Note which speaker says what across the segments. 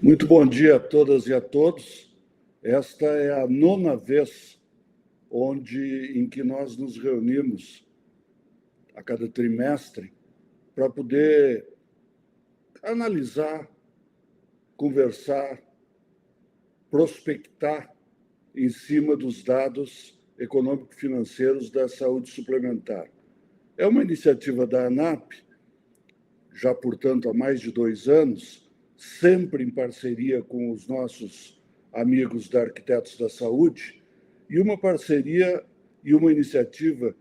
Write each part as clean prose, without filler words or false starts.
Speaker 1: Muito bom dia a todas e a todos. Esta é a 9ª vez em que nós nos reunimos a cada trimestre para poder analisar, conversar, prospectar em cima dos dados econômico-financeiros da saúde suplementar. É uma iniciativa da ANAP, já, portanto, há mais de 2 anos, sempre em parceria com os nossos amigos da Arquitetos da Saúde, e uma parceria e uma iniciativa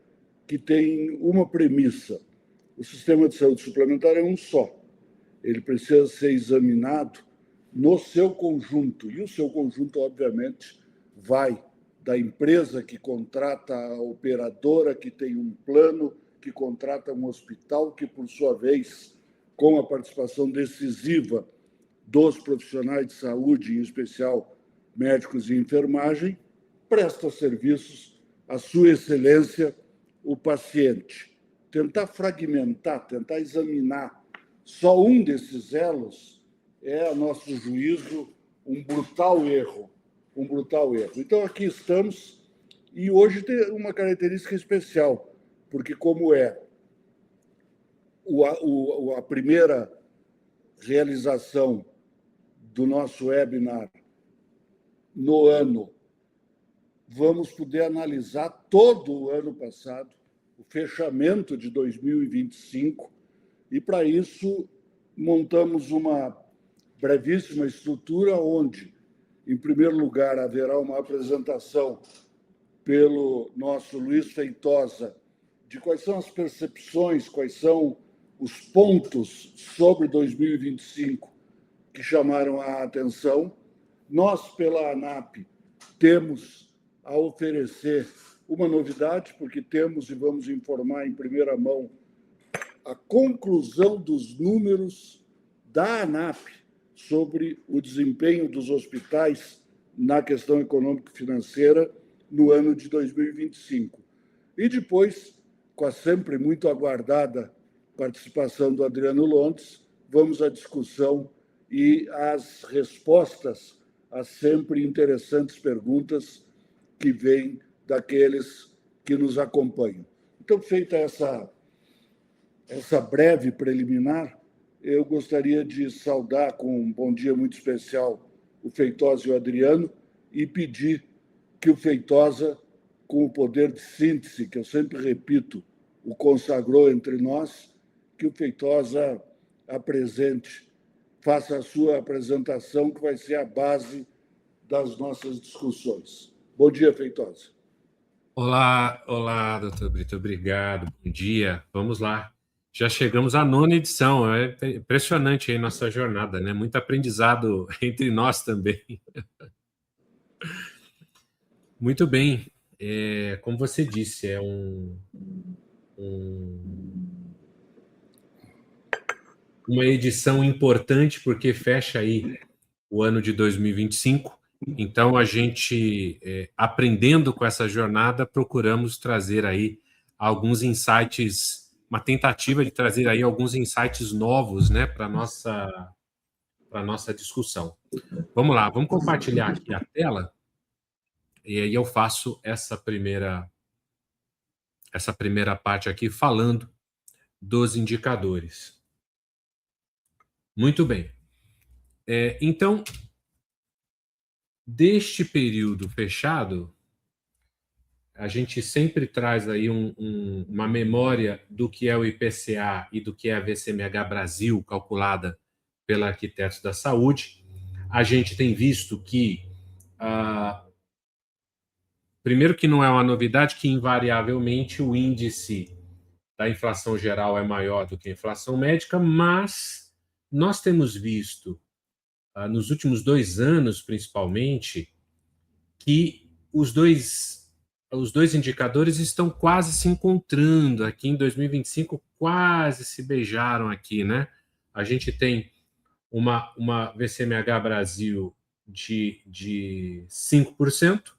Speaker 1: que tem uma premissa. O sistema de saúde suplementar é um só. Ele precisa ser examinado no seu conjunto, e o seu conjunto, obviamente, vai da empresa que contrata a operadora, que tem um plano, que contrata um hospital, que, por sua vez, com a participação decisiva dos profissionais de saúde, em especial médicos e enfermagem, presta serviços à sua excelência, o paciente. Tentar fragmentar, tentar examinar só um desses elos é, a nosso juízo, um brutal erro. Então, aqui estamos, e hoje tem uma característica especial, porque como é a primeira realização do nosso webinar no ano, vamos poder analisar todo o ano passado, o fechamento de 2025, e, para isso, montamos uma brevíssima estrutura onde, em primeiro lugar, haverá uma apresentação pelo nosso Luiz Feitosa de quais são as percepções, quais são os pontos sobre 2025 que chamaram a atenção. Nós, pela ANAP, temos a oferecer uma novidade, porque temos e vamos informar em primeira mão a conclusão dos números da ANAP sobre o desempenho dos hospitais na questão econômico-financeira no ano de 2025. E depois, com a sempre muito aguardada participação do Adriano Lontes, vamos à discussão e às respostas às sempre interessantes perguntas que vêm daqueles que nos acompanham. Então, feita essa breve preliminar, eu gostaria de saudar com um bom dia muito especial o Feitosa e o Adriano e pedir que o Feitosa, com o poder de síntese, que eu sempre repito, o consagrou entre nós, que o Feitosa apresente, faça a sua apresentação, que vai ser a base das nossas discussões. Bom dia, Feitosa.
Speaker 2: Olá, doutor Brito, obrigado, bom dia. Vamos lá. Já chegamos à 9ª edição, é impressionante aí nossa jornada, né? Muito aprendizado entre nós também. Muito bem, como você disse, é uma edição importante porque fecha aí o ano de 2025. Então, a gente, aprendendo com essa jornada, procuramos trazer aí alguns insights, uma tentativa de trazer aí alguns insights novos, né, para a nossa discussão. Vamos lá, vamos compartilhar aqui a tela, e aí eu faço essa primeira parte aqui falando dos indicadores. Muito bem. Então, deste período fechado, a gente sempre traz aí uma memória do que é o IPCA e do que é a VCMH Brasil, calculada pela Arquitetos da Saúde. A gente tem visto que, primeiro que não é uma novidade, que invariavelmente o índice da inflação geral é maior do que a inflação médica, mas nós temos visto, nos últimos 2 anos principalmente, que os dois indicadores estão quase se encontrando aqui em 2025, quase se beijaram aqui, né? A gente tem uma VCMH Brasil de 5%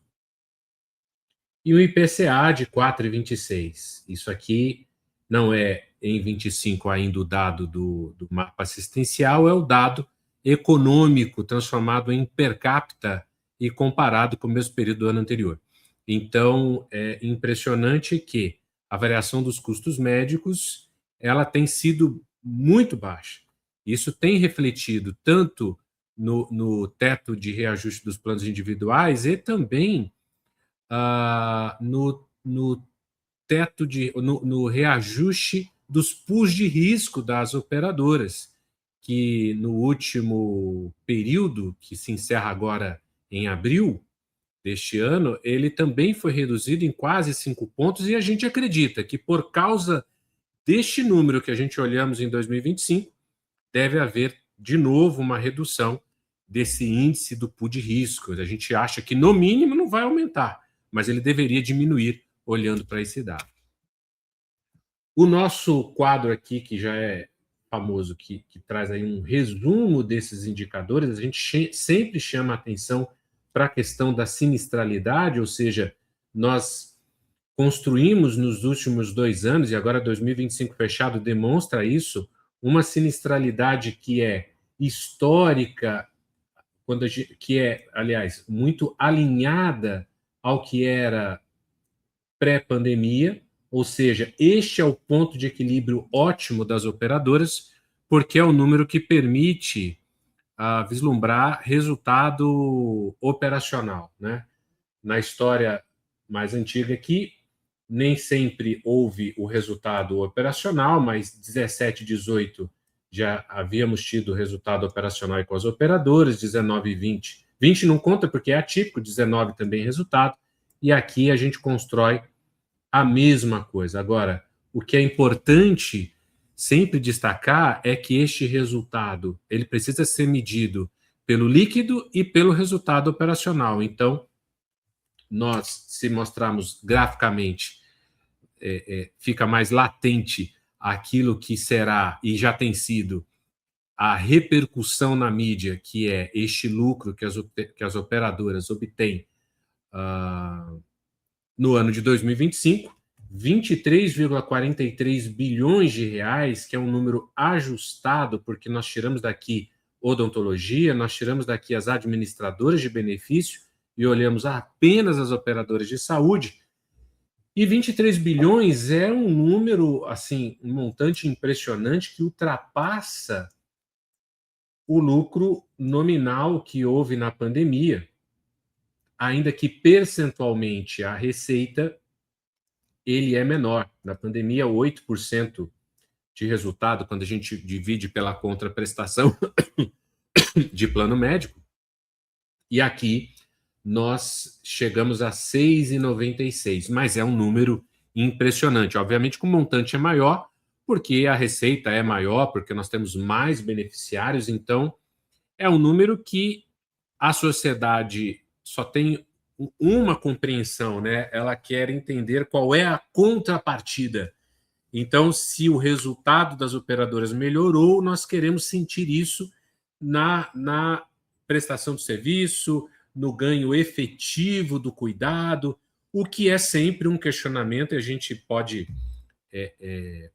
Speaker 2: e um IPCA de 4,26%. Isso aqui não é em 25 ainda o dado do mapa assistencial, é o dado econômico transformado em per capita e comparado com o mesmo período do ano anterior. Então, é impressionante que a variação dos custos médicos ela tem sido muito baixa. Isso tem refletido tanto no teto de reajuste dos planos individuais e também no teto no reajuste dos pools de risco das operadoras, que no último período, que se encerra agora em abril deste ano, ele também foi reduzido em quase 5 pontos, e a gente acredita que por causa deste número que a gente olhamos em 2025, deve haver de novo uma redução desse índice do pool de risco. A gente acha que no mínimo não vai aumentar, mas ele deveria diminuir olhando para esse dado. O nosso quadro aqui, que já é famoso, que traz aí um resumo desses indicadores, a gente sempre chama a atenção para a questão da sinistralidade, ou seja, nós construímos nos últimos 2 anos, e agora 2025 fechado demonstra isso, uma sinistralidade que é histórica, que é, aliás, muito alinhada ao que era pré-pandemia, ou seja, este é o ponto de equilíbrio ótimo das operadoras, porque é o número que permite vislumbrar resultado operacional, né? Na história mais antiga aqui, nem sempre houve o resultado operacional, mas 17 e 18 já havíamos tido resultado operacional com as operadoras, 19 e 20. 20 não conta porque é atípico, 19 também resultado, e aqui a gente constrói a mesma coisa. Agora, o que é importante sempre destacar é que este resultado ele precisa ser medido pelo líquido e pelo resultado operacional. Então, nós, se mostrarmos graficamente, fica mais latente aquilo que será e já tem sido a repercussão na mídia, que é este lucro que as operadoras obtêm no ano de 2025, 23,43 bilhões de reais, que é um número ajustado, porque nós tiramos daqui odontologia, nós tiramos daqui as administradoras de benefício e olhamos apenas as operadoras de saúde. E 23 bilhões é um número, assim, um montante impressionante que ultrapassa o lucro nominal que houve na pandemia, ainda que percentualmente a receita ele é menor. Na pandemia, 8% de resultado, quando a gente divide pela contraprestação de plano médico. E aqui nós chegamos a 6,96, mas é um número impressionante. Obviamente que o montante é maior, porque a receita é maior, porque nós temos mais beneficiários, então é um número que a sociedade só tem uma compreensão, né? Ela quer entender qual é a contrapartida. Então, se o resultado das operadoras melhorou, nós queremos sentir isso na prestação de serviço, no ganho efetivo do cuidado, o que é sempre um questionamento, e a gente pode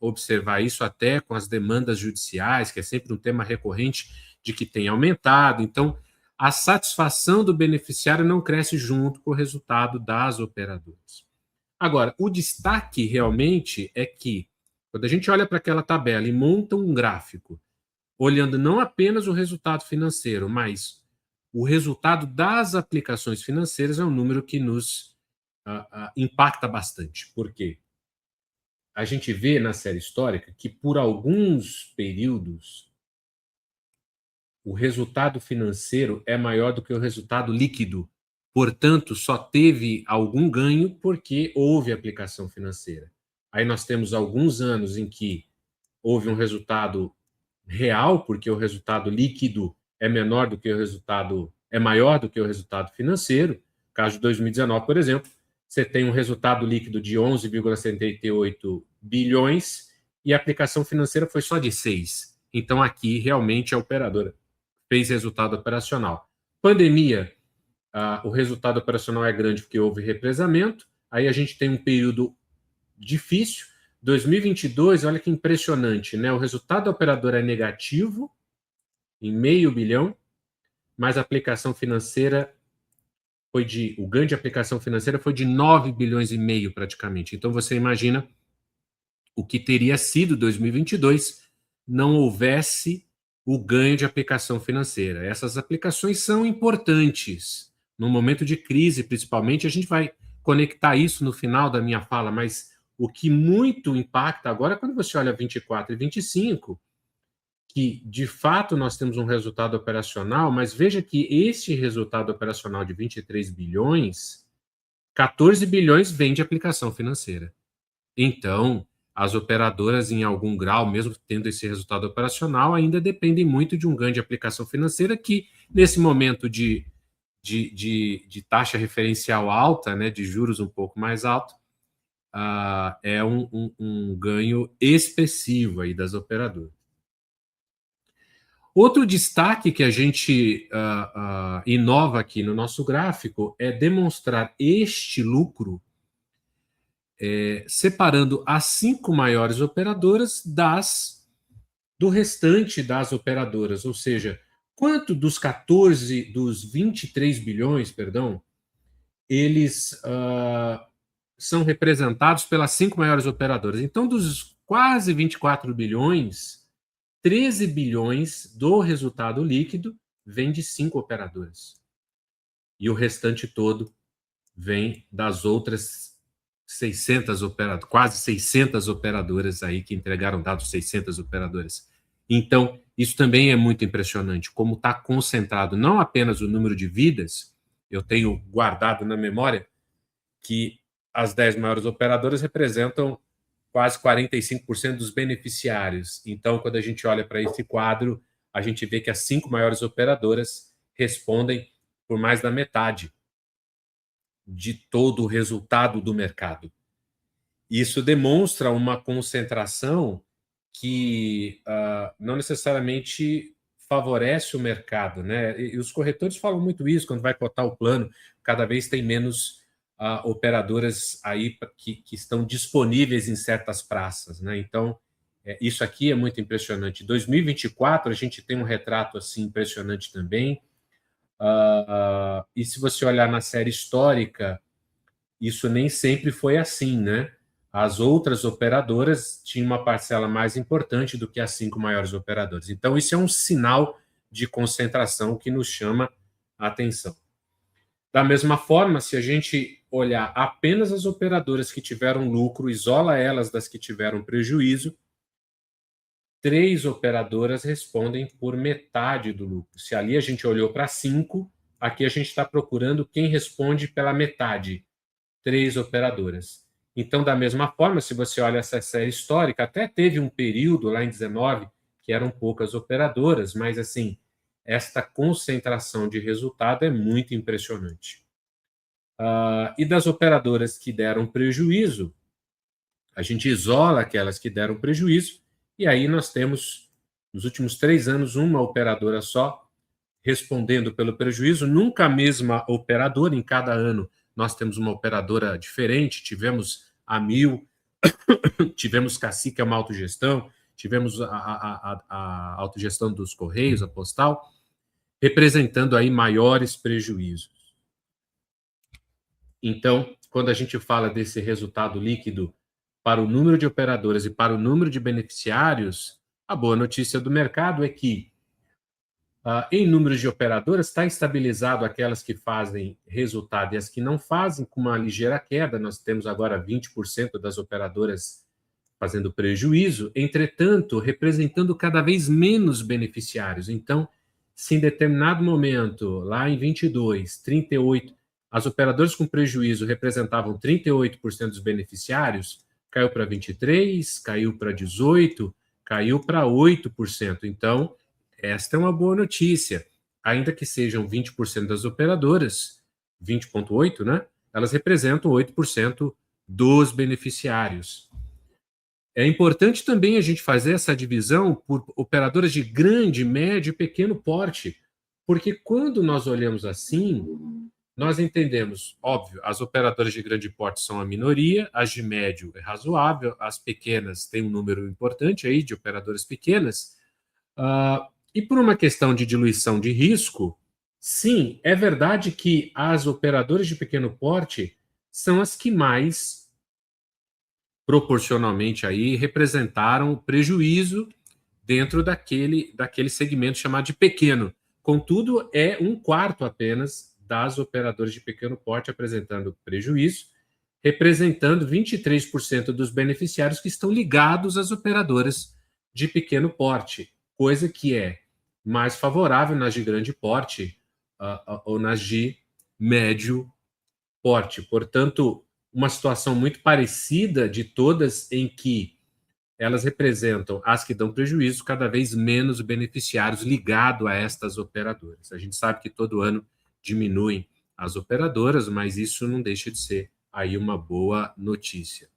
Speaker 2: observar isso até com as demandas judiciais, que é sempre um tema recorrente de que tem aumentado. Então, a satisfação do beneficiário não cresce junto com o resultado das operadoras. Agora, o destaque realmente é que, quando a gente olha para aquela tabela e monta um gráfico, olhando não apenas o resultado financeiro, mas o resultado das aplicações financeiras, é um número que nos impacta bastante. Por quê? A gente vê na série histórica que, por alguns períodos, o resultado financeiro é maior do que o resultado líquido. Portanto, só teve algum ganho porque houve aplicação financeira. Aí nós temos alguns anos em que houve um resultado real, porque o resultado líquido é menor do que o resultado, é maior do que o resultado financeiro. No caso de 2019, por exemplo, você tem um resultado líquido de 11,78 bilhões e a aplicação financeira foi só de 6. Então, aqui, realmente, a operadora fez resultado operacional. Pandemia, o resultado operacional é grande porque houve represamento, aí a gente tem um período difícil. 2022, olha que impressionante, né? O resultado da operadora é negativo em meio bilhão, mas a aplicação financeira o ganho de aplicação financeira foi de 9 bilhões e meio praticamente. Então você imagina o que teria sido 2022 não houvesse o ganho de aplicação financeira. Essas aplicações são importantes no momento de crise, principalmente. A gente vai conectar isso no final da minha fala, mas o que muito impacta agora é quando você olha 24 e 25, que de fato nós temos um resultado operacional, mas veja que este resultado operacional de 23 bilhões, 14 bilhões vem de aplicação financeira. Então, as operadoras, em algum grau, mesmo tendo esse resultado operacional, ainda dependem muito de um ganho de aplicação financeira que, nesse momento de taxa referencial alta, né, de juros um pouco mais alto, é um ganho expressivo aí das operadoras. Outro destaque que a gente inova aqui no nosso gráfico é demonstrar este lucro separando as 5 maiores operadoras do restante das operadoras, ou seja, quanto dos 23 bilhões, perdão, eles são representados pelas 5 maiores operadoras. Então, dos quase 24 bilhões, 13 bilhões do resultado líquido vem de 5 operadoras. E o restante todo vem das outras 600 operadoras, quase 600 operadoras aí que entregaram dados, 600 operadoras. Então, isso também é muito impressionante, como está concentrado não apenas o número de vidas, eu tenho guardado na memória que as 10 maiores operadoras representam quase 45% dos beneficiários. Então, quando a gente olha para esse quadro, a gente vê que as 5 maiores operadoras respondem por mais da metade de todo o resultado do mercado. Isso demonstra uma concentração que não necessariamente favorece o mercado, né? E os corretores falam muito isso quando vai cotar o plano, cada vez tem menos operadoras aí que estão disponíveis em certas praças, né? Então, isso aqui é muito impressionante. Em 2024, a gente tem um retrato assim impressionante também. E se você olhar na série histórica, isso nem sempre foi assim, né? As outras operadoras tinham uma parcela mais importante do que as 5 maiores operadoras. Então, isso é um sinal de concentração que nos chama a atenção. Da mesma forma, se a gente olhar apenas as operadoras que tiveram lucro, isola elas das que tiveram prejuízo, 3 operadoras respondem por metade do lucro. Se ali a gente olhou para 5, aqui a gente está procurando quem responde pela metade. 3 operadoras. Então, da mesma forma, se você olha essa série histórica, até teve um período lá em 19 que eram poucas operadoras, mas assim, esta concentração de resultado é muito impressionante. E das operadoras que deram prejuízo, a gente isola aquelas que deram prejuízo, e aí nós temos, nos últimos 3 anos, uma operadora só respondendo pelo prejuízo, nunca a mesma operadora, em cada ano nós temos uma operadora diferente, tivemos a Mil, tivemos Cacique, que é uma autogestão, tivemos a autogestão dos Correios, a Postal, representando aí maiores prejuízos. Então, quando a gente fala desse resultado líquido para o número de operadoras e para o número de beneficiários, a boa notícia do mercado é que em números de operadoras, está estabilizado aquelas que fazem resultado e as que não fazem, com uma ligeira queda. Nós temos agora 20% das operadoras fazendo prejuízo, entretanto, representando cada vez menos beneficiários. Então, se em determinado momento, lá em 22, 38, as operadoras com prejuízo representavam 38% dos beneficiários, caiu para 23%, caiu para 18%, caiu para 8%. Então, esta é uma boa notícia. Ainda que sejam 20% das operadoras, 20,8%, né? Elas representam 8% dos beneficiários. É importante também a gente fazer essa divisão por operadoras de grande, médio e pequeno porte, porque quando nós olhamos assim, nós entendemos, óbvio, as operadoras de grande porte são a minoria, as de médio é razoável, as pequenas têm um número importante aí de operadoras pequenas, E por uma questão de diluição de risco, sim, é verdade que as operadoras de pequeno porte são as que mais, proporcionalmente, aí, representaram prejuízo dentro daquele segmento chamado de pequeno. Contudo, é 1/4 apenas das operadoras de pequeno porte apresentando prejuízo, representando 23% dos beneficiários que estão ligados às operadoras de pequeno porte, coisa que é mais favorável nas de grande porte ou nas de médio porte. Portanto, uma situação muito parecida de todas, em que elas representam as que dão prejuízo, cada vez menos beneficiários ligados a estas operadoras. A gente sabe que todo ano diminuem as operadoras, mas isso não deixa de ser aí uma boa notícia.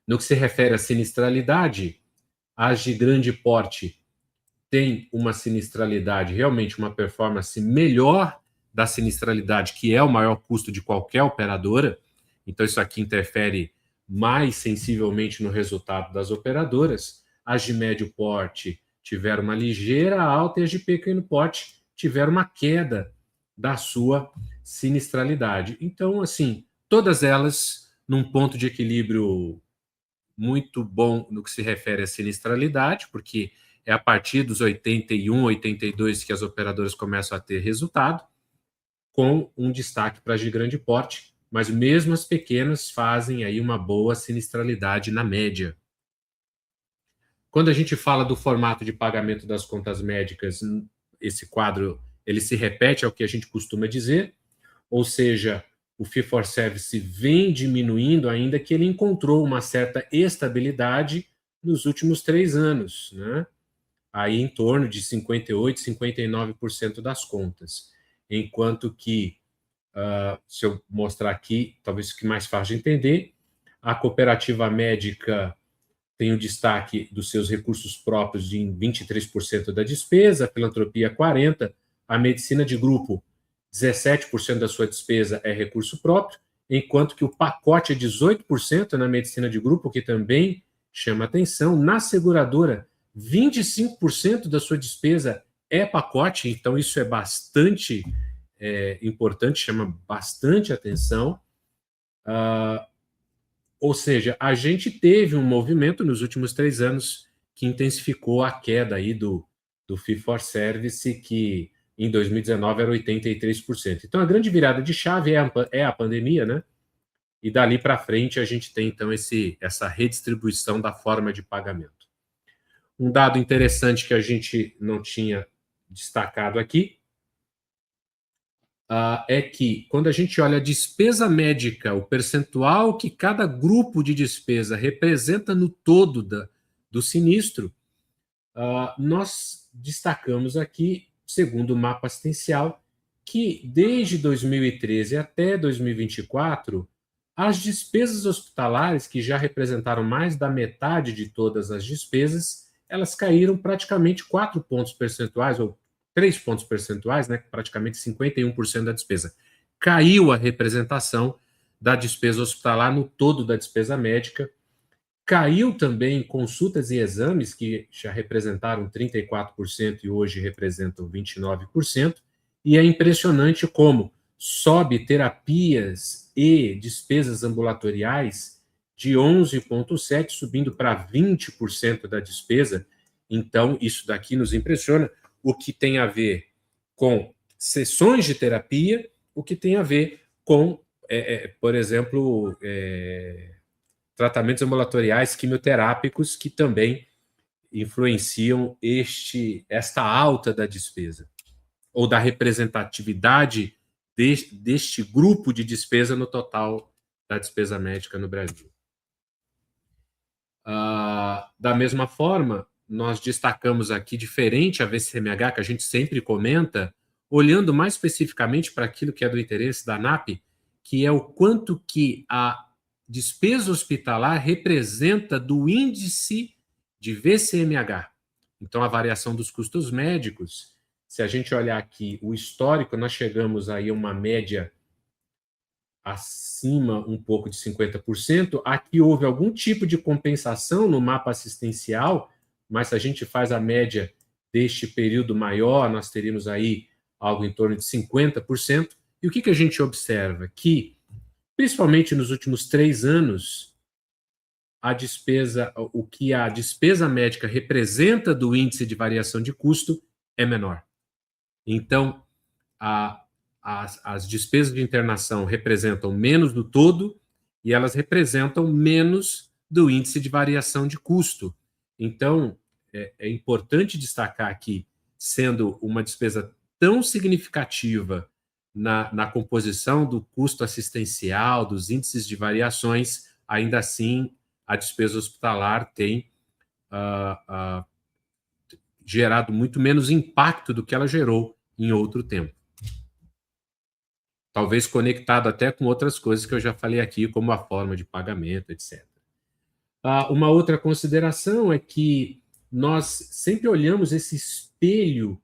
Speaker 2: No que se refere à sinistralidade, as de grande porte têm uma sinistralidade, realmente uma performance melhor da sinistralidade, que é o maior custo de qualquer operadora. Então, isso aqui interfere mais sensivelmente no resultado das operadoras. As de médio porte tiveram uma ligeira alta e as de pequeno porte tiveram uma queda da sua sinistralidade. Então, assim, todas elas num ponto de equilíbrio muito bom no que se refere à sinistralidade, porque é a partir dos 81, 82 que as operadoras começam a ter resultado, com um destaque para as de grande porte, mas mesmo as pequenas fazem aí uma boa sinistralidade na média. Quando a gente fala do formato de pagamento das contas médicas, esse quadro ele se repete ao que a gente costuma dizer, ou seja, o fee-for-service vem diminuindo, ainda que ele encontrou uma certa estabilidade nos últimos 3 anos, né? Aí em torno de 58%, 59% das contas. Enquanto que, se eu mostrar aqui, talvez fique mais fácil de entender, a cooperativa médica tem o destaque dos seus recursos próprios em 23% da despesa, a filantropia 40%, a medicina de grupo 17% da sua despesa é recurso próprio, enquanto que o pacote é 18% na medicina de grupo, que também chama atenção. Na seguradora, 25% da sua despesa é pacote, então isso é bastante importante, chama bastante atenção. Ou seja, a gente teve um movimento nos últimos 3 anos que intensificou a queda aí do fee-for-service, que em 2019 era 83%. Então, a grande virada de chave é a pandemia, né? E dali para frente a gente tem, então, essa redistribuição da forma de pagamento. Um dado interessante que a gente não tinha destacado aqui é que, quando a gente olha a despesa médica, o percentual que cada grupo de despesa representa no todo do sinistro, nós destacamos aqui, segundo o mapa assistencial, que desde 2013 até 2024, as despesas hospitalares, que já representaram mais da metade de todas as despesas, elas caíram praticamente 4 pontos percentuais, ou 3 pontos percentuais, né, praticamente 51% da despesa. Caiu a representação da despesa hospitalar no todo da despesa médica. Caiu também consultas e exames, que já representaram 34% e hoje representam 29%. E é impressionante como sobe terapias e despesas ambulatoriais de 11,7%, subindo para 20% da despesa. Então, isso daqui nos impressiona, o que tem a ver com sessões de terapia, o que tem a ver com, por exemplo, tratamentos ambulatoriais quimioterápicos, que também influenciam esta alta da despesa, ou da representatividade deste grupo de despesa no total da despesa médica no Brasil. Da mesma forma, nós destacamos aqui, diferente a VCMH, que a gente sempre comenta, olhando mais especificamente para aquilo que é do interesse da ANAP, que é o quanto que a despesa hospitalar representa do índice de VCMH. Então, a variação dos custos médicos, se a gente olhar aqui o histórico, nós chegamos aí a uma média acima um pouco de 50%. Aqui houve algum tipo de compensação no mapa assistencial, mas se a gente faz a média deste período maior, nós teríamos aí algo em torno de 50%. E o que a gente observa? Que, principalmente nos últimos 3 anos, o que a despesa médica representa do índice de variação de custo é menor. Então, as despesas de internação representam menos do todo e elas representam menos do índice de variação de custo. Então, é importante destacar aqui, sendo uma despesa tão significativa na composição do custo assistencial, dos índices de variações, ainda assim a despesa hospitalar tem gerado muito menos impacto do que ela gerou em outro tempo. Talvez conectado até com outras coisas que eu já falei aqui, como a forma de pagamento, etc. Uma outra consideração é que nós sempre olhamos esse espelho,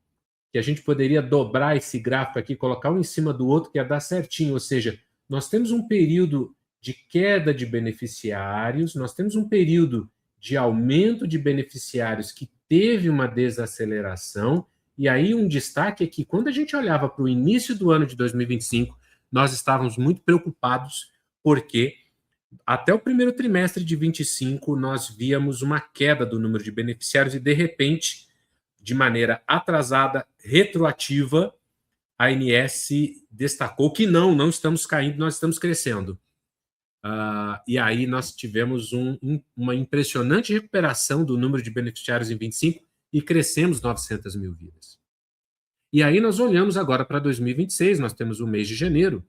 Speaker 2: que a gente poderia dobrar esse gráfico aqui, colocar um em cima do outro, que ia dar certinho, ou seja, nós temos um período de queda de beneficiários, nós temos um período de aumento de beneficiários que teve uma desaceleração, e aí um destaque é que quando a gente olhava para o início do ano de 2025, nós estávamos muito preocupados, porque até o primeiro trimestre de 25 nós víamos uma queda do número de beneficiários e, de repente, de maneira atrasada, retroativa, a ANS destacou que não estamos caindo, nós estamos crescendo. E aí nós tivemos uma impressionante recuperação do número de beneficiários em 25 e crescemos 900 mil vidas. E aí nós olhamos agora para 2026, nós temos o mês de janeiro,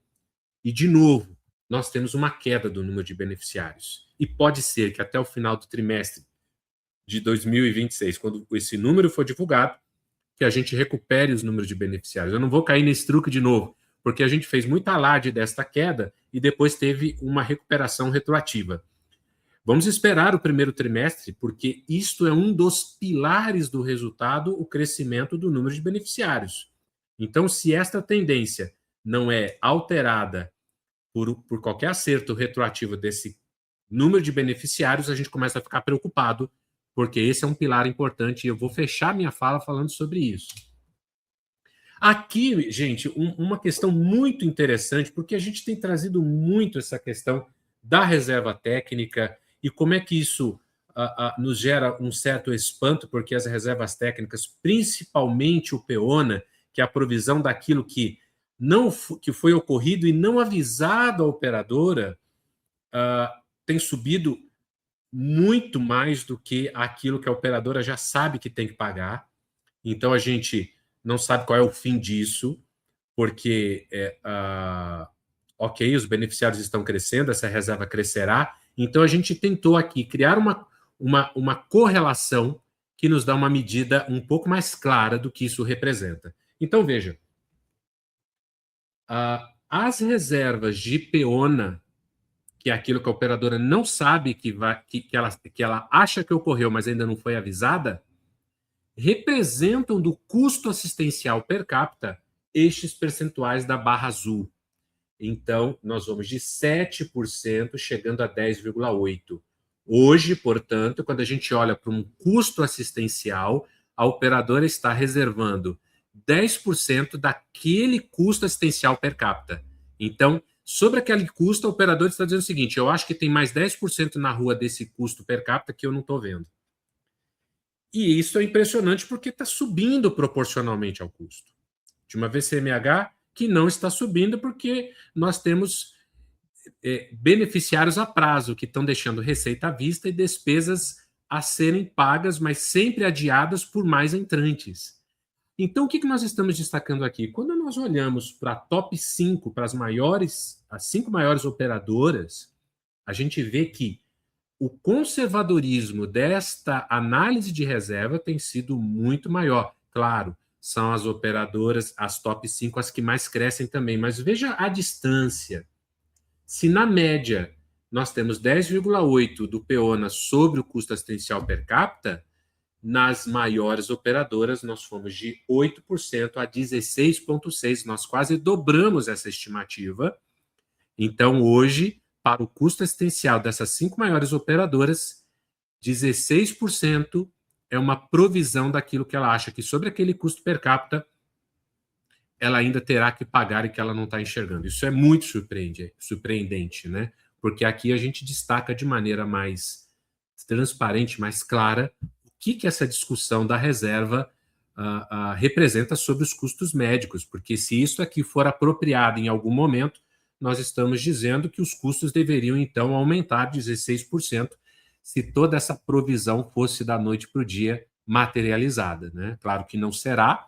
Speaker 2: e de novo, nós temos uma queda do número de beneficiários. E pode ser que até o final do trimestre de 2026, quando esse número for divulgado, que a gente recupere os números de beneficiários. Eu não vou cair nesse truque de novo, porque a gente fez muita alarde desta queda e depois teve uma recuperação retroativa. Vamos esperar o primeiro trimestre, porque isto é um dos pilares do resultado, o crescimento do número de beneficiários. Então, se esta tendência não é alterada por qualquer acerto retroativo desse número de beneficiários, a gente começa a ficar preocupado, porque esse é um pilar importante e eu vou fechar minha fala falando sobre isso. Aqui, gente, uma questão muito interessante, porque a gente tem trazido muito essa questão da reserva técnica e como é que isso nos gera um certo espanto, porque as reservas técnicas, principalmente o PEONA, que é a provisão daquilo que foi ocorrido e não avisado à operadora, tem subido muito mais do que aquilo que a operadora já sabe que tem que pagar. Então, a gente não sabe qual é o fim disso, porque, ok, os beneficiários estão crescendo, essa reserva crescerá. Então, a gente tentou aqui criar uma correlação que nos dá uma medida um pouco mais clara do que isso representa. Então, veja, as reservas de PEONA, que é aquilo que a operadora não sabe que ela acha que ocorreu, mas ainda não foi avisada, representam do custo assistencial per capita estes percentuais da barra azul. Então, nós vamos de 7% chegando a 10,8%. Hoje, portanto, quando a gente olha para um custo assistencial, a operadora está reservando 10% daquele custo assistencial per capita. Então, sobre aquele custo, a operadora está dizendo o seguinte: eu acho que tem mais 10% na rua desse custo per capita que eu não estou vendo. E isso é impressionante porque está subindo proporcionalmente ao custo. De uma VCMH que não está subindo porque nós temos beneficiários a prazo que estão deixando receita à vista e despesas a serem pagas, mas sempre adiadas por mais entrantes. Então, o que nós estamos destacando aqui? Quando nós olhamos para a top 5, para as 5 maiores operadoras, a gente vê que o conservadorismo desta análise de reserva tem sido muito maior. Claro, são as operadoras, as top 5, as que mais crescem também, mas veja a distância. Se na média nós temos 10,8% do PEONA sobre o custo assistencial per capita, nas maiores operadoras nós fomos de 8% a 16,6%, nós quase dobramos essa estimativa. Então, hoje, para o custo assistencial dessas 5 maiores operadoras, 16% é uma provisão daquilo que ela acha que sobre aquele custo per capita ela ainda terá que pagar e que ela não está enxergando. Isso é muito surpreendente, né? Porque aqui a gente destaca de maneira mais transparente, mais clara, o que essa discussão da reserva representa sobre os custos médicos, porque se isso aqui for apropriado em algum momento, nós estamos dizendo que os custos deveriam, então, aumentar 16%, se toda essa provisão fosse da noite para o dia materializada, né? Claro que não será,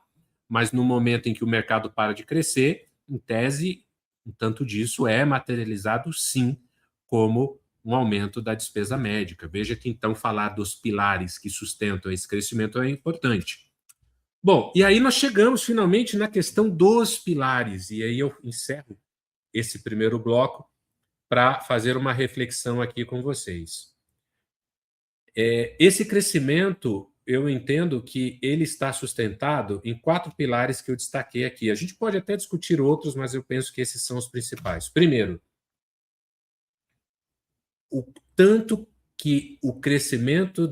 Speaker 2: mas no momento em que o mercado para de crescer, em tese, um tanto disso é materializado, sim, como um aumento da despesa médica. Veja que, então, falar dos pilares que sustentam esse crescimento é importante. Bom, e aí nós chegamos, finalmente, na questão dos pilares, e aí eu encerro esse primeiro bloco para fazer uma reflexão aqui com vocês. Esse crescimento, eu entendo que ele está sustentado em 4 pilares que eu destaquei aqui. A gente pode até discutir outros, mas eu penso que esses são os principais. Primeiro, o tanto que o crescimento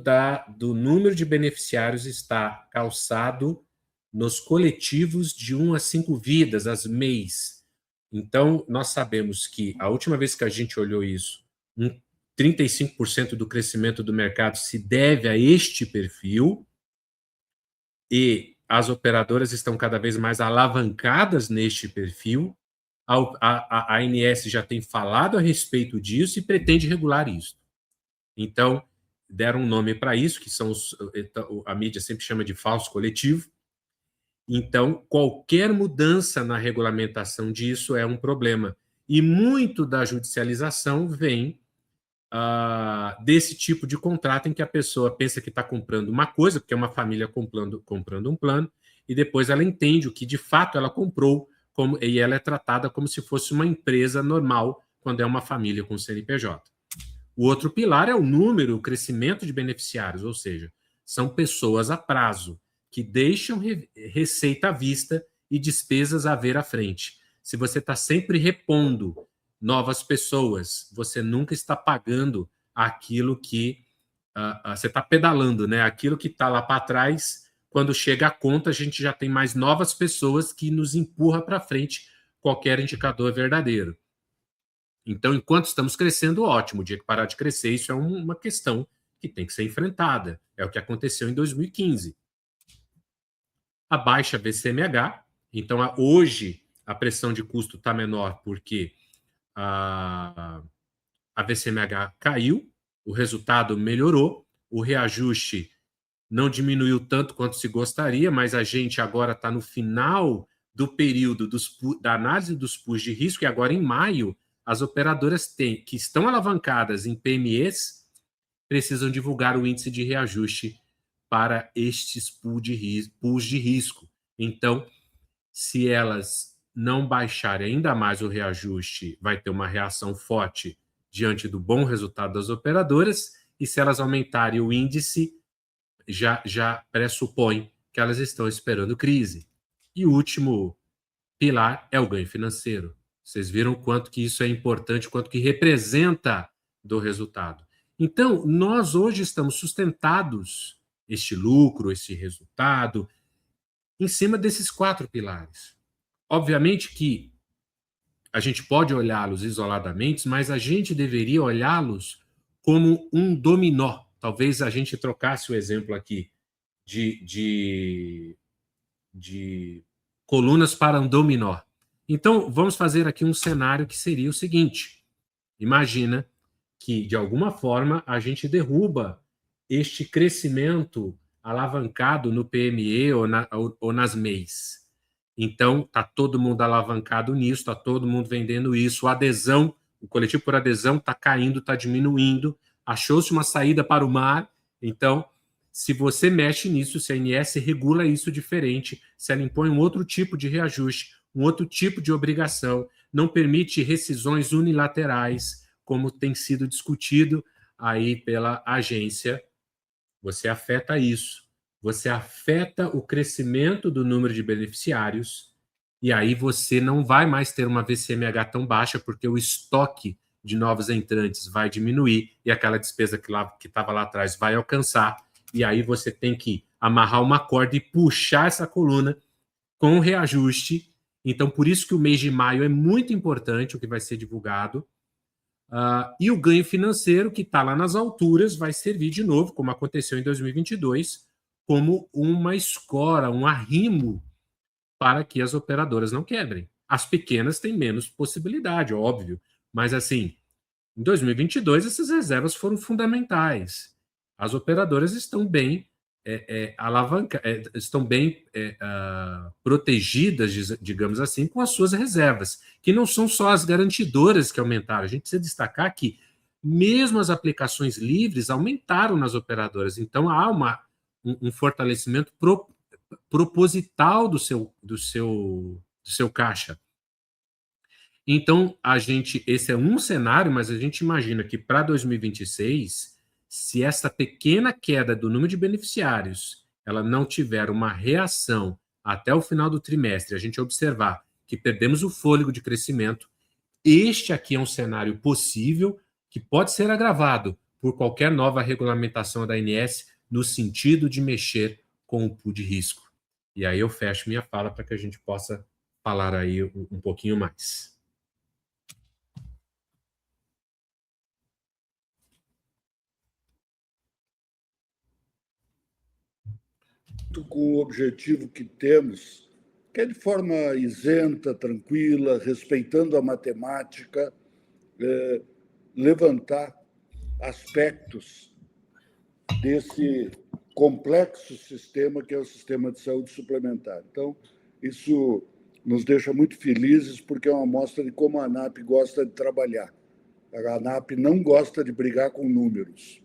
Speaker 2: do número de beneficiários está calçado nos coletivos de 1 a 5 vidas, as MEIs. Então, nós sabemos que a última vez que a gente olhou isso, 35% do crescimento do mercado se deve a este perfil, e as operadoras estão cada vez mais alavancadas neste perfil. A ANS já tem falado a respeito disso e pretende regular isso. Então, deram um nome para isso, que são a mídia sempre chama de falso coletivo. Então, qualquer mudança na regulamentação disso é um problema. E muito da judicialização vem desse tipo de contrato em que a pessoa pensa que está comprando uma coisa, porque é uma família comprando um plano, e depois ela entende o que de fato ela comprou, e ela é tratada como se fosse uma empresa normal, quando é uma família com CNPJ. O outro pilar é o crescimento de beneficiários, ou seja, são pessoas a prazo, que deixam receita à vista e despesas a ver à frente. Se você está sempre repondo novas pessoas, você nunca está pagando aquilo que você está pedalando, né? Aquilo que está lá para trás, quando chega a conta, a gente já tem mais novas pessoas que nos empurra para frente qualquer indicador verdadeiro. Então, enquanto estamos crescendo, ótimo. O dia que parar de crescer, isso é uma questão que tem que ser enfrentada. É o que aconteceu em 2015. A baixa VCMH, então hoje a pressão de custo está menor porque a VCMH caiu, o resultado melhorou, o reajuste não diminuiu tanto quanto se gostaria, mas a gente agora está no final do período da análise dos PUs de risco, e agora em maio as operadoras que estão alavancadas em PMEs precisam divulgar o índice de reajuste para estes pools de risco. Então, se elas não baixarem ainda mais o reajuste, vai ter uma reação forte diante do bom resultado das operadoras, e se elas aumentarem o índice, já pressupõe que elas estão esperando crise. E o último pilar é o ganho financeiro. Vocês viram quanto que isso é importante, quanto que representa do resultado. Então, nós hoje estamos sustentados, este lucro, esse resultado, em cima desses 4 pilares. Obviamente que a gente pode olhá-los isoladamente, mas a gente deveria olhá-los como um dominó. Talvez a gente trocasse o exemplo aqui de colunas para um dominó. Então, vamos fazer aqui um cenário que seria o seguinte. Imagina que, de alguma forma, a gente derruba este crescimento alavancado no PME ou nas MEIs. Então, está todo mundo alavancado nisso, está todo mundo vendendo isso, o coletivo por adesão está caindo, está diminuindo, achou-se uma saída para o mar. Então, se você mexe nisso, se a ANS regula isso diferente, se ela impõe um outro tipo de reajuste, um outro tipo de obrigação, não permite rescisões unilaterais, como tem sido discutido aí pela agência, você afeta isso. Você afeta o crescimento do número de beneficiários, e aí você não vai mais ter uma VCMH tão baixa, porque o estoque de novos entrantes vai diminuir, e aquela despesa que estava lá atrás vai alcançar, e aí você tem que amarrar uma corda e puxar essa coluna com reajuste. Então, por isso que o mês de maio é muito importante, o que vai ser divulgado. E o ganho financeiro, que está lá nas alturas, vai servir de novo, como aconteceu em 2022, como uma escora, um arrimo para que as operadoras não quebrem. As pequenas têm menos possibilidade, óbvio, mas assim, em 2022 essas reservas foram fundamentais. As operadoras estão bem estão bem protegidas, digamos assim, com as suas reservas, que não são só as garantidoras que aumentaram. A gente precisa destacar que mesmo as aplicações livres aumentaram nas operadoras. Então há um fortalecimento proposital do seu caixa. Então, esse é um cenário, mas a gente imagina que para 2026, se essa pequena queda do número de beneficiários ela não tiver uma reação até o final do trimestre, a gente observar que perdemos o fôlego de crescimento, este aqui é um cenário possível que pode ser agravado por qualquer nova regulamentação da ANS no sentido de mexer com o pool de risco. E aí eu fecho minha fala para que a gente possa falar aí um pouquinho mais.
Speaker 1: Com o objetivo que temos, que é de forma isenta, tranquila, respeitando a matemática, levantar aspectos desse complexo sistema que é o sistema de saúde suplementar. Então, isso nos deixa muito felizes, porque é uma amostra de como a ANAP gosta de trabalhar. A ANAP não gosta de brigar com números,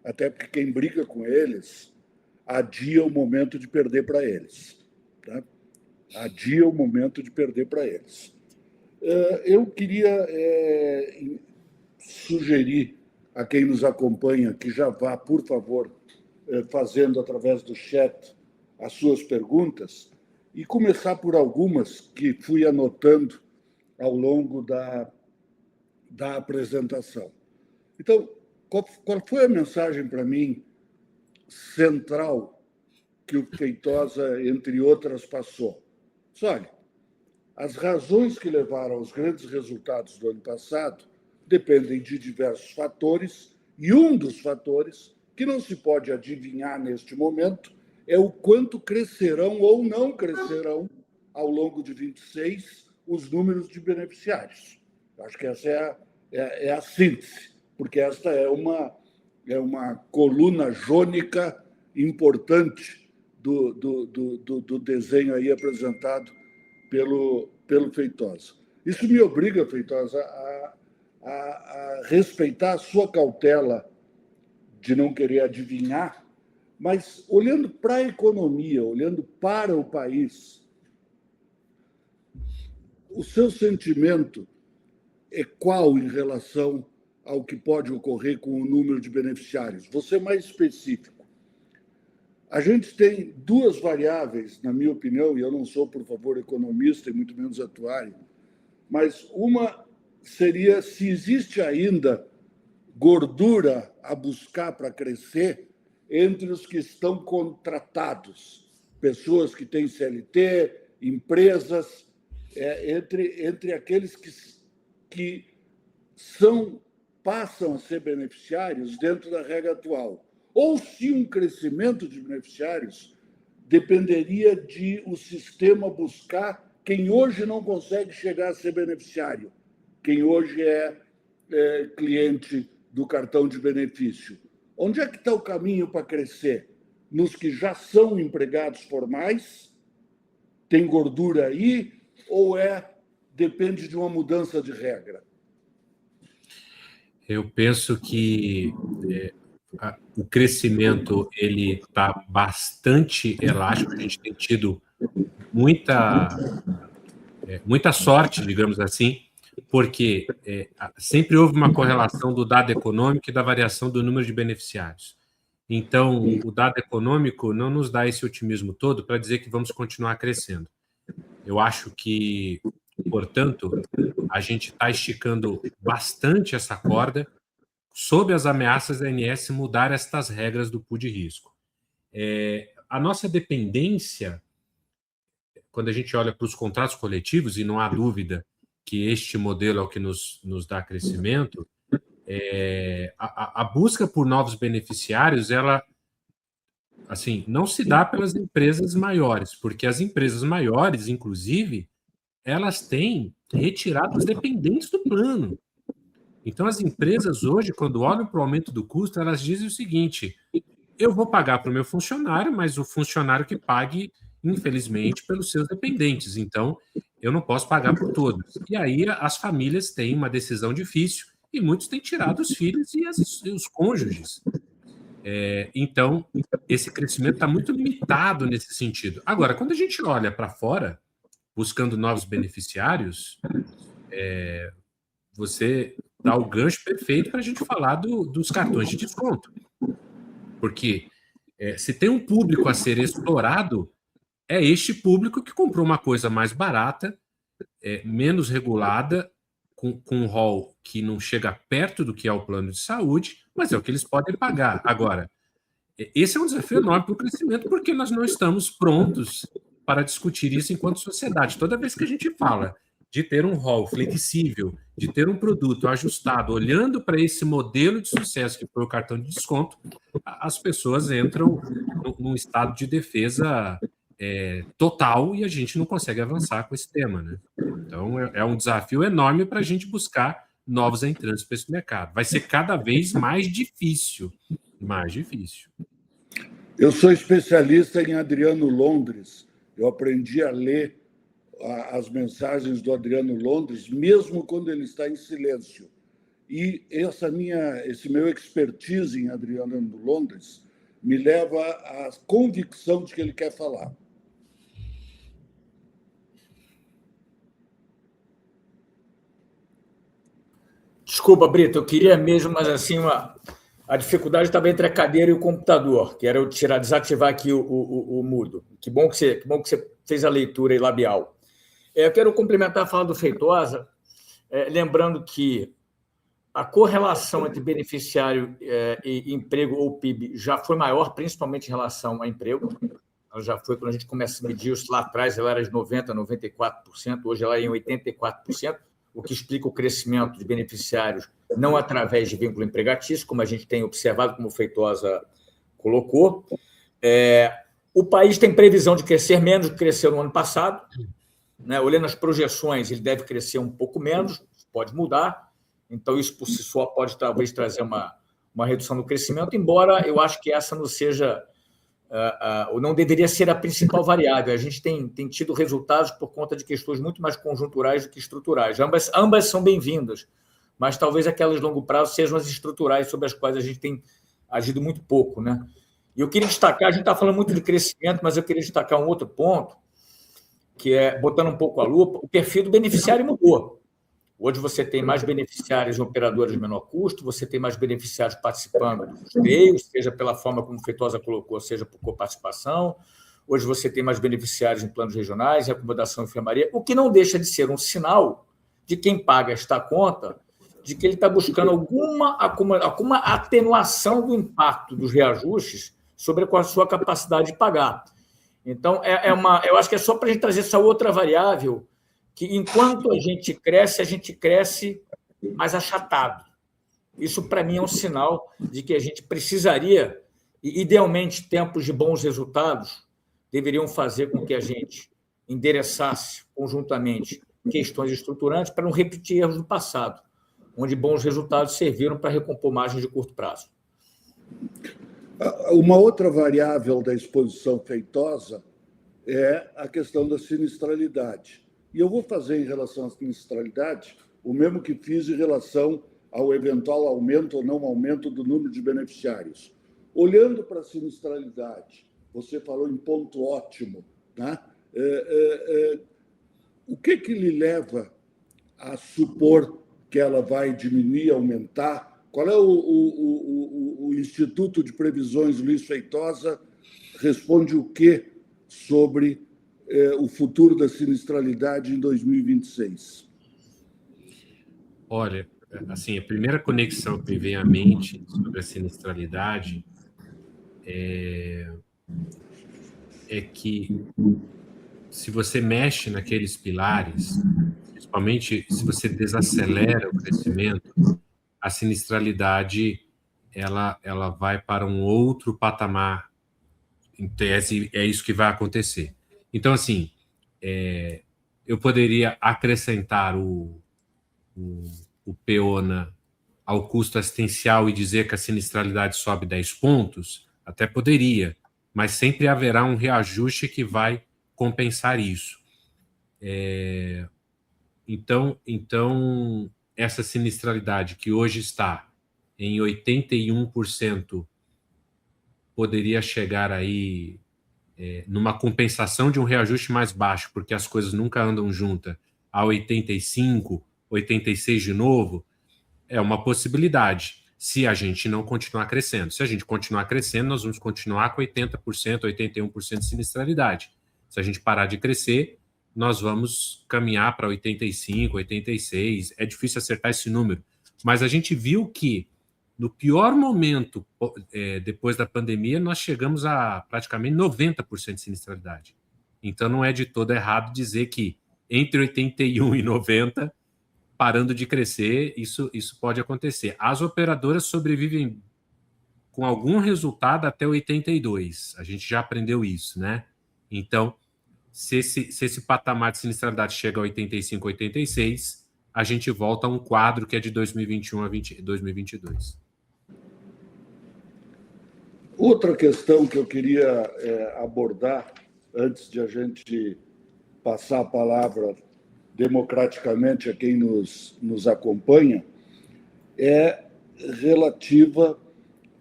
Speaker 1: até porque quem briga com eles adia o momento de perder para eles. Tá? Adia o momento de perder para eles. Eu queria sugerir a quem nos acompanha que já vá, por favor, fazendo através do chat as suas perguntas e começar por algumas que fui anotando ao longo da apresentação. Então, qual foi a mensagem para mim central que o Feitosa, entre outras, passou? Olha, as razões que levaram aos grandes resultados do ano passado dependem de diversos fatores, e um dos fatores, que não se pode adivinhar neste momento, é o quanto crescerão ou não crescerão ao longo de 26 os números de beneficiários. Acho que essa é a síntese, porque esta é uma coluna jônica importante do desenho aí apresentado pelo Feitosa. Isso me obriga, Feitosa, a respeitar a sua cautela de não querer adivinhar, mas olhando para a economia, olhando para o país, o seu sentimento é qual em relação ao que pode ocorrer com o número de beneficiários? Vou ser mais específico. A gente tem duas variáveis, na minha opinião, e eu não sou, por favor, economista e muito menos atuário, mas uma seria se existe ainda gordura a buscar para crescer entre os que estão contratados, pessoas que têm CLT, empresas, entre aqueles que passam a ser beneficiários dentro da regra atual. Ou se um crescimento de beneficiários dependeria de o sistema buscar quem hoje não consegue chegar a ser beneficiário, quem hoje é cliente do cartão de benefício. Onde é que está o caminho para crescer? Nos que já são empregados formais? Tem gordura aí? Ou depende de uma mudança de regra?
Speaker 2: Eu penso que o crescimento ele está bastante elástico. A gente tem tido muita sorte, digamos assim, porque sempre houve uma correlação do dado econômico e da variação do número de beneficiários. Então, o dado econômico não nos dá esse otimismo todo para dizer que vamos continuar crescendo. Eu acho que, portanto, a gente está esticando bastante essa corda sob as ameaças da ANS mudar estas regras do pool de risco. A nossa dependência, quando a gente olha para os contratos coletivos, e não há dúvida que este modelo é o que nos dá crescimento, a busca por novos beneficiários, ela assim, não se dá pelas empresas maiores, porque as empresas maiores, inclusive, elas têm retirado os dependentes do plano. Então, as empresas hoje, quando olham para o aumento do custo, elas dizem o seguinte: eu vou pagar para o meu funcionário, mas o funcionário que pague, infelizmente, pelos seus dependentes. Então, eu não posso pagar por todos. E aí as famílias têm uma decisão difícil e muitos têm tirado os filhos e os cônjuges. Então, esse crescimento está muito limitado nesse sentido. Agora, quando a gente olha para fora, buscando novos beneficiários, você dá o gancho perfeito para a gente falar dos cartões de desconto. Porque se tem um público a ser explorado, é este público que comprou uma coisa mais barata, menos regulada, com um rol que não chega perto do que é o plano de saúde, mas é o que eles podem pagar. Agora, esse é um desafio enorme para o crescimento, porque nós não estamos prontos para discutir isso enquanto sociedade. Toda vez que a gente fala de ter um rol flexível, de ter um produto ajustado, olhando para esse modelo de sucesso que foi o cartão de desconto, as pessoas entram num estado de defesa total e a gente não consegue avançar com esse tema, né? Então, é um desafio enorme para a gente buscar novos entrantes para esse mercado. Vai ser cada vez mais difícil. Mais difícil.
Speaker 1: Eu sou especialista em Adriano Londres. Eu aprendi a ler as mensagens do Adriano Londres, mesmo quando ele está em silêncio. E esse meu expertise em Adriano Londres me leva à convicção de que ele quer falar.
Speaker 3: Desculpa, Brito, eu queria mesmo, mas assim, a dificuldade estava entre a cadeira e o computador, que era eu desativar aqui o mudo. Que bom que você fez a leitura labial. Eu quero complementar a fala do Feitosa, lembrando que a correlação entre beneficiário e emprego ou PIB já foi maior, principalmente em relação ao emprego. Ela já foi, quando a gente começa a medir isso lá atrás, ela era de 90%, 94%, hoje ela é em 84%, o que explica o crescimento de beneficiários não através de vínculo empregatício, como a gente tem observado, como o Feitosa colocou. O país tem previsão de crescer menos do que cresceu no ano passado. Né? Olhando as projeções, ele deve crescer um pouco menos, pode mudar. Então, isso por si só pode talvez trazer uma redução do crescimento, embora eu acho que essa não seja, ou não deveria ser a principal variável. A gente tem tido resultados por conta de questões muito mais conjunturais do que estruturais. Ambas são bem-vindas, mas talvez aquelas de longo prazo sejam as estruturais sobre as quais a gente tem agido muito pouco. Né? E eu queria destacar, a gente está falando muito de crescimento, mas eu queria destacar um outro ponto, que é, botando um pouco a lupa, o perfil do beneficiário mudou. Hoje você tem mais beneficiários em operadoras de menor custo, você tem mais beneficiários participando dos meios, seja pela forma como o Feitosa colocou, seja por coparticipação. Hoje você tem mais beneficiários em planos regionais, em acomodação e enfermaria, o que não deixa de ser um sinal de quem paga esta conta, de que ele está buscando alguma atenuação do impacto dos reajustes sobre a sua capacidade de pagar. Então, eu acho que é só para a gente trazer essa outra variável, que enquanto a gente cresce mais achatado. Isso, para mim, é um sinal de que a gente precisaria, e idealmente, tempos de bons resultados deveriam fazer com que a gente endereçasse conjuntamente questões estruturantes para não repetir erros do passado, onde bons resultados serviram para recompor margens de curto prazo.
Speaker 1: Uma outra variável da exposição Feitosa é a questão da sinistralidade. E eu vou fazer em relação à sinistralidade o mesmo que fiz em relação ao eventual aumento ou não aumento do número de beneficiários. Olhando para a sinistralidade, você falou em ponto ótimo, né? O que lhe leva a supor que ela vai diminuir, aumentar? Qual é o Instituto de Previsões Luiz Feitosa responde o quê sobre o futuro da sinistralidade em 2026?
Speaker 2: Olha, assim, a primeira conexão que me vem à mente sobre a sinistralidade é que se você mexe naqueles pilares, principalmente se você desacelera o crescimento, a sinistralidade ela vai para um outro patamar. Em tese, é isso que vai acontecer. Então, assim, eu poderia acrescentar o PEONA ao custo assistencial e dizer que a sinistralidade sobe 10 pontos? Até poderia, mas sempre haverá um reajuste que vai compensar isso. Então, essa sinistralidade que hoje está em 81% poderia chegar aí numa compensação de um reajuste mais baixo, porque as coisas nunca andam juntas, a 85, 86 de novo, é uma possibilidade, se a gente não continuar crescendo. Se a gente continuar crescendo, nós vamos continuar com 80%, 81% de sinistralidade. Se a gente parar de crescer, nós vamos caminhar para 85, 86. É difícil acertar esse número, mas a gente viu que no pior momento, depois da pandemia, nós chegamos a praticamente 90% de sinistralidade. Então, não é de todo errado dizer que entre 81 e 90, parando de crescer, isso pode acontecer. As operadoras sobrevivem com algum resultado até 82. A gente já aprendeu isso, né? Então, se esse patamar de sinistralidade chega a 85, 86, a gente volta a um quadro que é de 2021 a 2022.
Speaker 1: Outra questão que eu queria abordar, antes de a gente passar a palavra democraticamente a quem nos acompanha, é relativa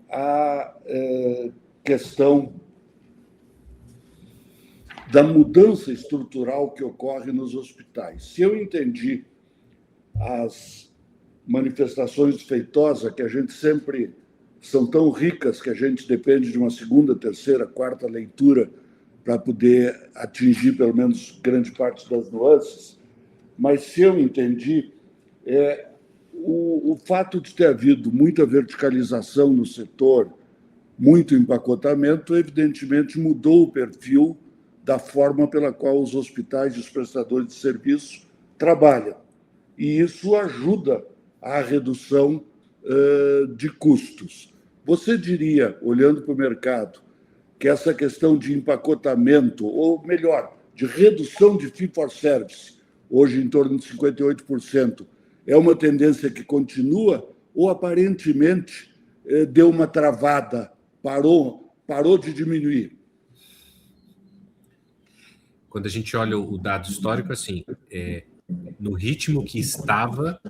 Speaker 1: à questão da mudança estrutural que ocorre nos hospitais. Se eu entendi as manifestações de Feitosa, que a gente sempre são tão ricas que a gente depende de uma segunda, terceira, quarta leitura para poder atingir pelo menos grande parte das nuances, mas se eu entendi, o fato de ter havido muita verticalização no setor, muito empacotamento, evidentemente mudou o perfil da forma pela qual os hospitais e os prestadores de serviço trabalham. E isso ajuda à redução de custos. Você diria, olhando para o mercado, que essa questão de empacotamento, ou melhor, de redução de fee-for-service, hoje em torno de 58%, é uma tendência que continua ou aparentemente deu uma travada, parou de diminuir?
Speaker 2: Quando a gente olha o dado histórico, assim, no ritmo que estava,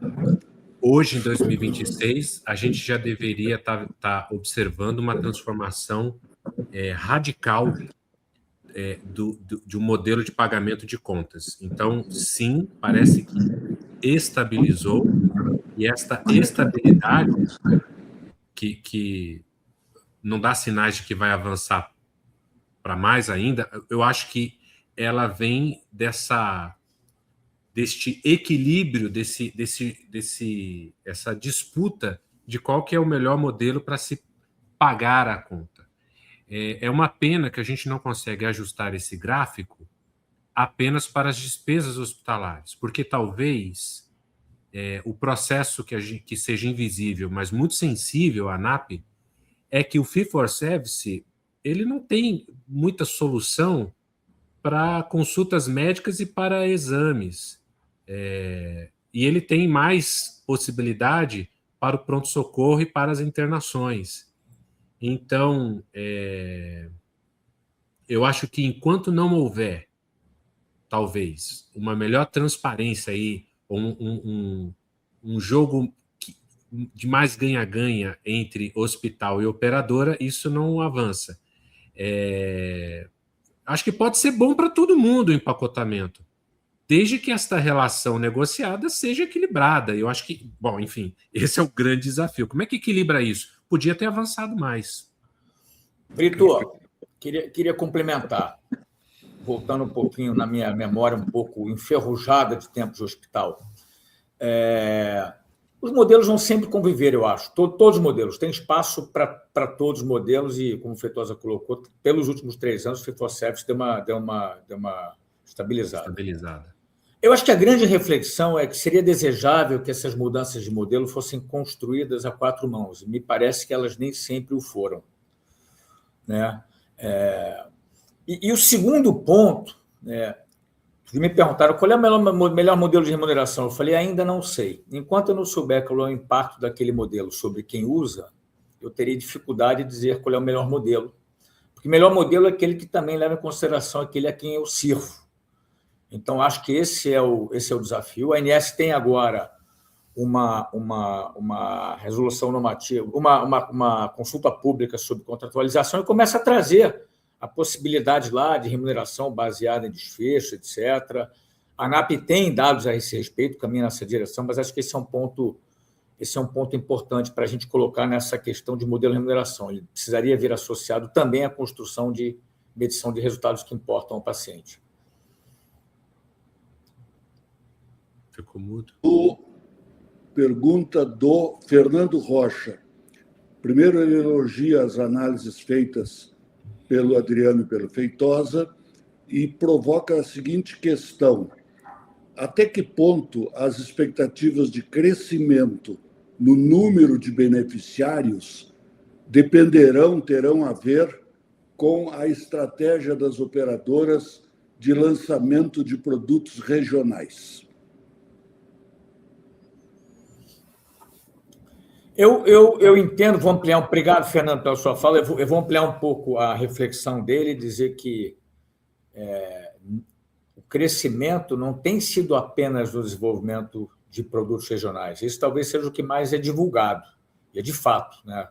Speaker 2: hoje, em 2026, a gente já deveria estar observando uma transformação radical de um modelo de pagamento de contas. Então, sim, parece que estabilizou, e esta estabilidade, que não dá sinais de que vai avançar para mais ainda, eu acho que ela vem deste equilíbrio, essa disputa de qual que é o melhor modelo para se pagar a conta. É uma pena que a gente não consegue ajustar esse gráfico apenas para as despesas hospitalares, porque talvez o processo que seja invisível, mas muito sensível à ANAP, é que o fee-for-service ele não tem muita solução para consultas médicas e para exames. E ele tem mais possibilidade para o pronto-socorro e para as internações. Então, eu acho que enquanto não houver, talvez, uma melhor transparência aí, um jogo de mais ganha-ganha entre hospital e operadora, isso não avança. Acho que pode ser bom para todo mundo o empacotamento, desde que esta relação negociada seja equilibrada. Eu acho que, bom, enfim, esse é o grande desafio. Como é que equilibra isso? Podia ter avançado mais.
Speaker 3: Brito, queria complementar, voltando um pouquinho na minha memória, um pouco enferrujada de tempos de hospital. Os modelos vão sempre conviver, eu acho. Todos os modelos. Tem espaço para todos os modelos e, como o Feitosa colocou, pelos últimos 3 anos, o Fit-for-Service deu uma estabilizada. Eu acho que a grande reflexão é que seria desejável que essas mudanças de modelo fossem construídas a 4 mãos. E me parece que elas nem sempre o foram, né? E o segundo ponto, me perguntaram qual é o melhor modelo de remuneração. Eu falei, ainda não sei. Enquanto eu não souber qual é o impacto daquele modelo sobre quem usa, eu teria dificuldade de dizer qual é o melhor modelo. Porque o melhor modelo é aquele que também leva em consideração aquele a quem eu sirvo. Então, acho que esse é o desafio. A ANS tem agora uma resolução normativa, uma consulta pública sobre contratualização e começa a trazer a possibilidade lá de remuneração baseada em desfecho, etc. A ANAP tem dados a esse respeito, caminha nessa direção, mas acho que esse é um ponto importante para a gente colocar nessa questão de modelo de remuneração. Ele precisaria vir associado também à construção de medição de resultados que importam ao paciente.
Speaker 2: Ficou mudo.
Speaker 1: Pergunta do Fernando Rocha. Primeiro, ele elogia as análises feitas pelo Adriano e pelo Feitosa e provoca a seguinte questão: até que ponto as expectativas de crescimento no número de beneficiários terão a ver com a estratégia das operadoras de lançamento de produtos regionais?
Speaker 3: Eu entendo, vou ampliar. Obrigado, Fernando, pela sua fala. Eu vou ampliar um pouco a reflexão dele e dizer que o crescimento não tem sido apenas no desenvolvimento de produtos regionais. Isso talvez seja o que mais é divulgado, e é de fato, né?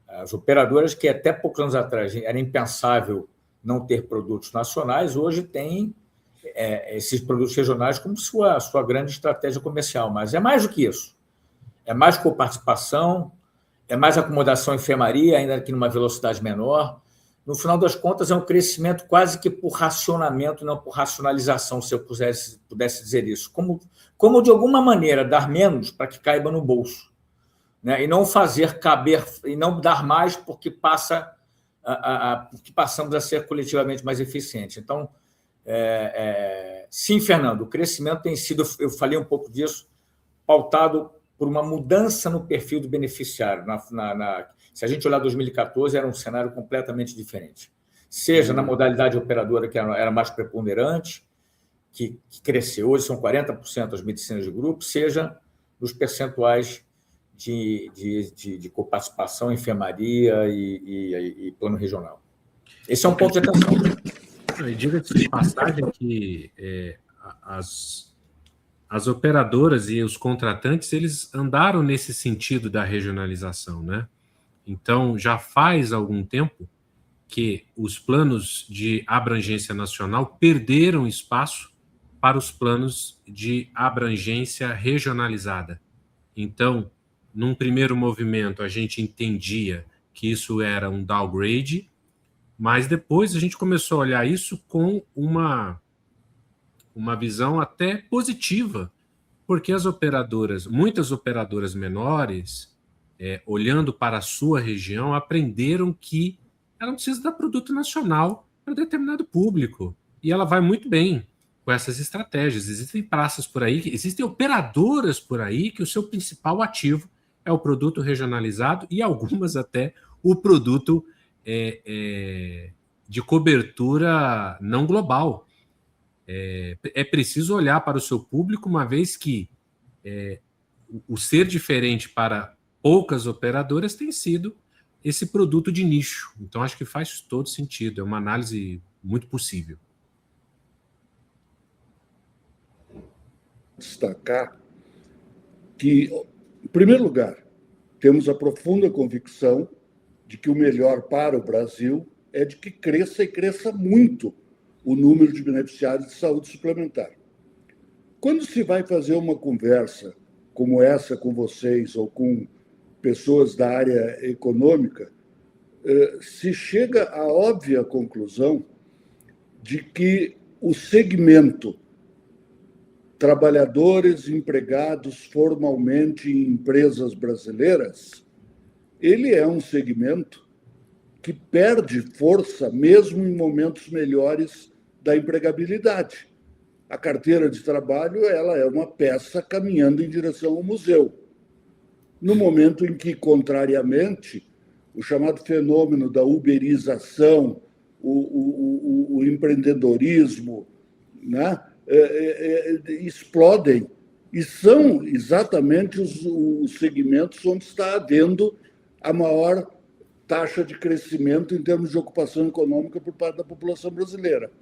Speaker 3: As operadoras que até poucos anos atrás era impensável não ter produtos nacionais, hoje têm esses produtos regionais como sua grande estratégia comercial. Mas é mais do que isso. É mais coparticipação, é mais acomodação em enfermaria, ainda que numa velocidade menor. No final das contas, é um crescimento quase que por racionamento, não por racionalização, se eu pudesse dizer isso. Como, de alguma maneira, dar menos para que caiba no bolso, né? E não fazer caber, e não dar mais porque passamos a ser coletivamente mais eficientes. Então, sim, Fernando, o crescimento tem sido, eu falei um pouco disso, pautado por uma mudança no perfil do beneficiário. Se a gente olhar 2014, era um cenário completamente diferente. Seja na modalidade operadora, que era mais preponderante, que cresceu, hoje são 40% as medicinas de grupo, seja nos percentuais de coparticipação, enfermaria e plano regional. Esse é um ponto de atenção.
Speaker 2: E diga-se de passagem que as operadoras e os contratantes, eles andaram nesse sentido da regionalização, né? Então, já faz algum tempo que os planos de abrangência nacional perderam espaço para os planos de abrangência regionalizada. Então, num primeiro movimento, a gente entendia que isso era um downgrade, mas depois a gente começou a olhar isso com uma visão até positiva, porque muitas operadoras menores, olhando para a sua região, aprenderam que ela não precisa dar produto nacional para determinado público, e ela vai muito bem com essas estratégias. Existem praças por aí, existem operadoras por aí que o seu principal ativo é o produto regionalizado e algumas até o produto de cobertura não global. É preciso olhar para o seu público, uma vez que o ser diferente para poucas operadoras tem sido esse produto de nicho. Então, acho que faz todo sentido, é uma análise muito possível.
Speaker 1: Destacar que, em primeiro lugar, temos a profunda convicção de que o melhor para o Brasil é de que cresça e cresça muito o número de beneficiários de saúde suplementar. Quando se vai fazer uma conversa como essa com vocês ou com pessoas da área econômica, se chega à óbvia conclusão de que o segmento trabalhadores empregados formalmente em empresas brasileiras, ele é um segmento que perde força mesmo em momentos melhores da empregabilidade. A carteira de trabalho ela é uma peça caminhando em direção ao museu. No momento em que, contrariamente, o chamado fenômeno da uberização, o empreendedorismo, né, explodem, e são exatamente os segmentos onde está havendo a maior taxa de crescimento em termos de ocupação econômica por parte da população brasileira.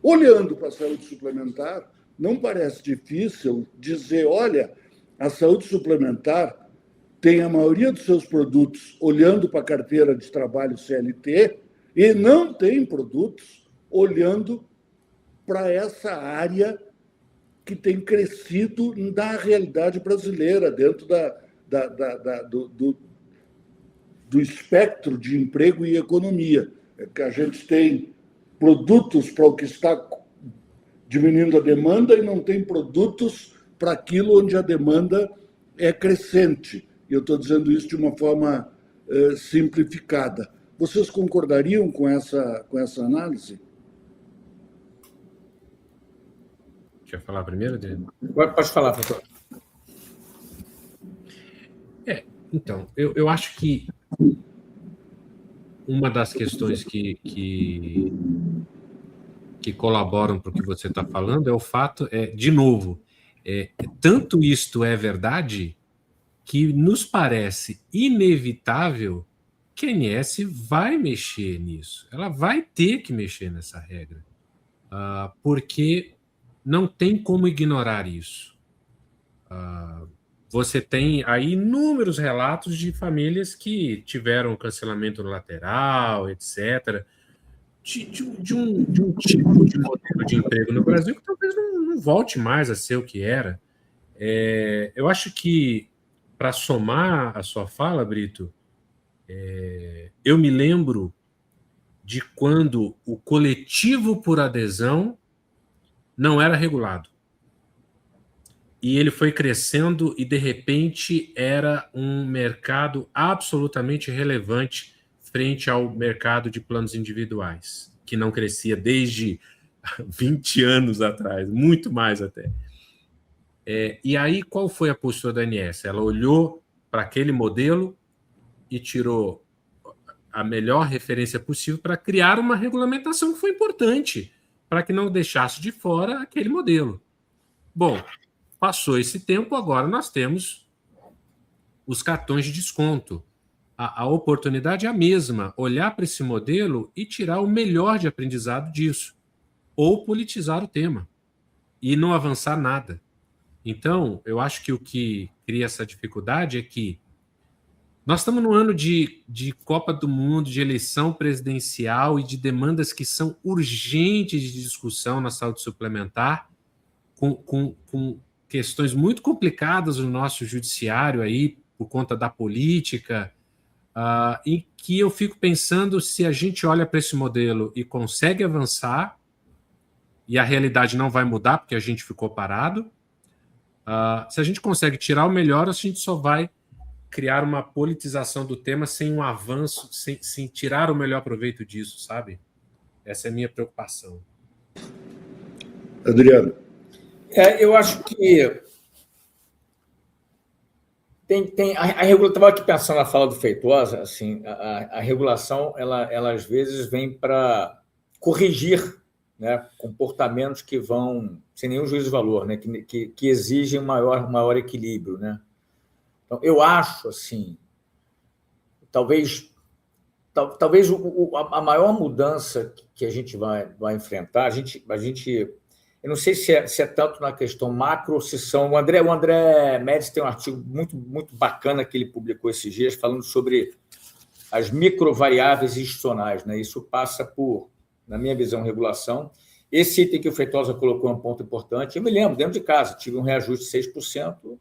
Speaker 1: Olhando para a saúde suplementar, não parece difícil dizer, olha, a saúde suplementar tem a maioria dos seus produtos olhando para a carteira de trabalho CLT e não tem produtos olhando para essa área que tem crescido na realidade brasileira, dentro do espectro de emprego e economia. É que a gente tem produtos para o que está diminuindo a demanda e não tem produtos para aquilo onde a demanda é crescente. Eu estou dizendo isso de uma forma simplificada. Vocês concordariam com essa análise?
Speaker 2: Quer falar primeiro, Adriano?
Speaker 3: Pode falar, professor.
Speaker 2: Então, eu acho que uma das questões que colaboram para o que você está falando é o fato, de novo, tanto isto é verdade que nos parece inevitável que a ANS vai mexer nisso. Ela vai ter que mexer nessa regra, porque não tem como ignorar isso. Você tem aí inúmeros relatos de famílias que tiveram cancelamento lateral, etc., de um tipo de modelo de emprego no Brasil que talvez não volte mais a ser o que era. Eu acho que, para somar a sua fala, Brito, eu me lembro de quando o coletivo por adesão não era regulado. E ele foi crescendo e, de repente, era um mercado absolutamente relevante frente ao mercado de planos individuais, que não crescia desde 20 anos atrás, muito mais até. E aí, qual foi a postura da ANS? Ela olhou para aquele modelo e tirou a melhor referência possível para criar uma regulamentação que foi importante, para que não deixasse de fora aquele modelo. Bom, passou esse tempo, agora nós temos os cartões de desconto. A oportunidade é a mesma, olhar para esse modelo e tirar o melhor de aprendizado disso, ou politizar o tema e não avançar nada. Então, eu acho que o que cria essa dificuldade é que nós estamos num ano de Copa do Mundo, de eleição presidencial e de demandas que são urgentes de discussão na saúde suplementar, com questões muito complicadas no nosso judiciário aí, por conta da política, em que eu fico pensando se a gente olha para esse modelo e consegue avançar, e a realidade não vai mudar porque a gente ficou parado, se a gente consegue tirar o melhor, a gente só vai criar uma politização do tema sem um avanço, sem tirar o melhor proveito disso, sabe? Essa é a minha preocupação.
Speaker 1: Adriano.
Speaker 3: Eu acho que a regulação, estava aqui pensando na fala do Feitosa, assim, a regulação, ela às vezes vem para corrigir, né, comportamentos que vão, sem nenhum juízo de valor, né, que exigem maior equilíbrio, né? Então, eu acho, assim, talvez a maior mudança que a gente vai enfrentar, a gente eu não sei se é tanto na questão macro ou se são... O André Médici tem um artigo muito, muito bacana que ele publicou esses dias falando sobre as microvariáveis institucionais, né? Isso passa por, na minha visão, regulação. Esse item que o Feitosa colocou é um ponto importante. Eu me lembro, dentro de casa, tive um reajuste de 6%,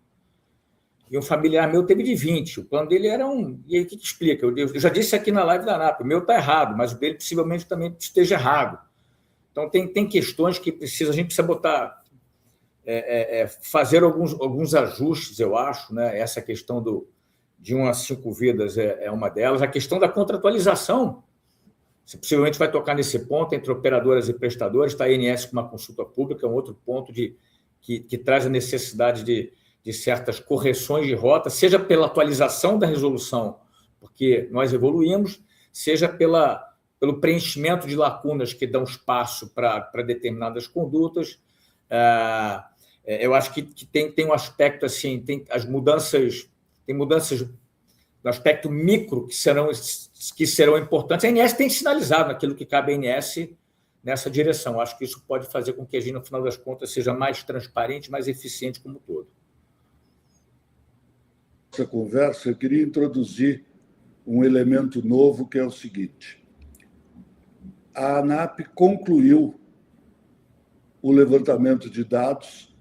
Speaker 3: e um familiar meu teve de 20%. O plano dele era um... E aí, o que explica? Eu já disse aqui na live da ANAP, o meu está errado, mas o dele possivelmente também esteja errado. Então, tem questões que a gente precisa botar... fazer alguns ajustes, eu acho, né? Essa questão de 1 a 5 vidas é uma delas. A questão da contratualização, você possivelmente vai tocar nesse ponto entre operadoras e prestadores. Está a ANS com uma consulta pública, um outro ponto que traz a necessidade de certas correções de rota, seja pela atualização da resolução, porque nós evoluímos, seja pelo preenchimento de lacunas que dão espaço para determinadas condutas. Eu acho que tem um aspecto assim, tem mudanças no aspecto micro que serão importantes. A ANS tem sinalizado aquilo que cabe à ANS nessa direção. Acho que isso pode fazer com que a gente, no final das contas, seja mais transparente, mais eficiente como um todo.
Speaker 1: Essa conversa, eu queria introduzir um elemento novo, que é o seguinte. A ANAP concluiu o levantamento de dados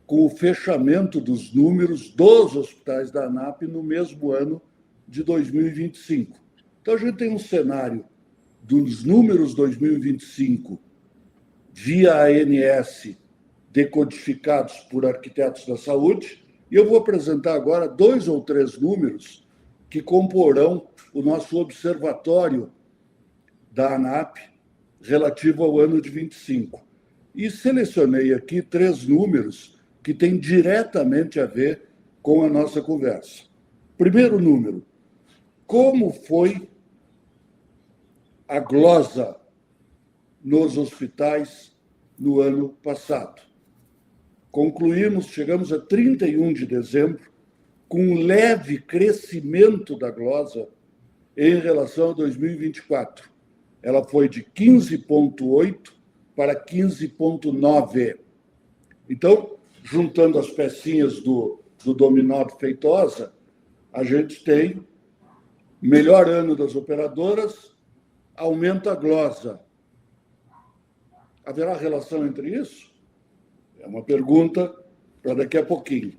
Speaker 1: com o fechamento dos números dos hospitais da ANAP no mesmo ano de 2025. Então, a gente tem um cenário dos números 2025 via ANS decodificados por arquitetos da saúde, e eu vou apresentar agora 2 ou 3 números que comporão o nosso observatório da ANAP relativo ao ano de 25. E selecionei aqui 3 números que têm diretamente a ver com a nossa conversa. Primeiro número, como foi a glosa nos hospitais no ano passado? Chegamos a 31 de dezembro, com um leve crescimento da glosa em relação a 2024. Ela foi de 15,8 para 15,9. Então, juntando as pecinhas do dominó de Feitosa, a gente tem melhor ano das operadoras, aumenta a glosa. Haverá relação entre isso? É uma pergunta para daqui a pouquinho.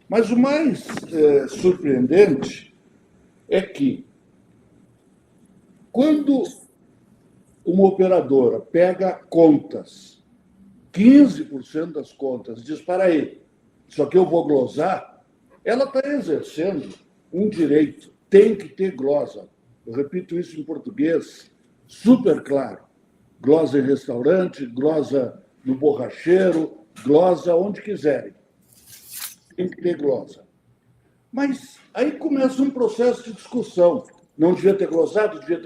Speaker 1: Mas o mais surpreendente é que, quando uma operadora pega contas, 15% das contas, diz, para aí, isso aqui eu vou glosar, ela está exercendo um direito, tem que ter glosa. Eu repito isso em português, super claro. Glosa em restaurante, glosa no borracheiro, glosa onde quiserem. Tem que ter glosa. Mas aí começa um processo de discussão. Não devia ter glosado, não devia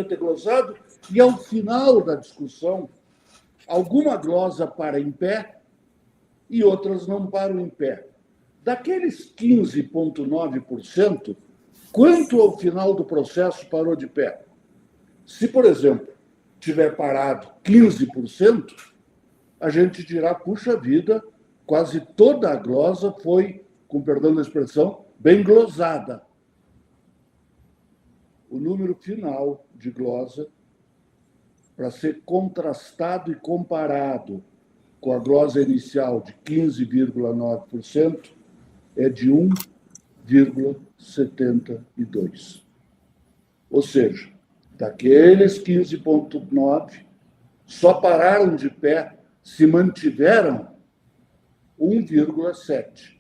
Speaker 1: ter glosado, e ao final da discussão, alguma glosa para em pé e outras não param em pé. Daqueles 15,9%, quanto ao final do processo parou de pé? Se, por exemplo, tiver parado 15%, a gente dirá, puxa vida, quase toda a glosa foi, com perdão da expressão, bem glosada. O número final de glosa, para ser contrastado e comparado com a glosa inicial de 15,9%, é de 1,72. Ou seja, daqueles 15,9, só pararam de pé, se mantiveram 1,7.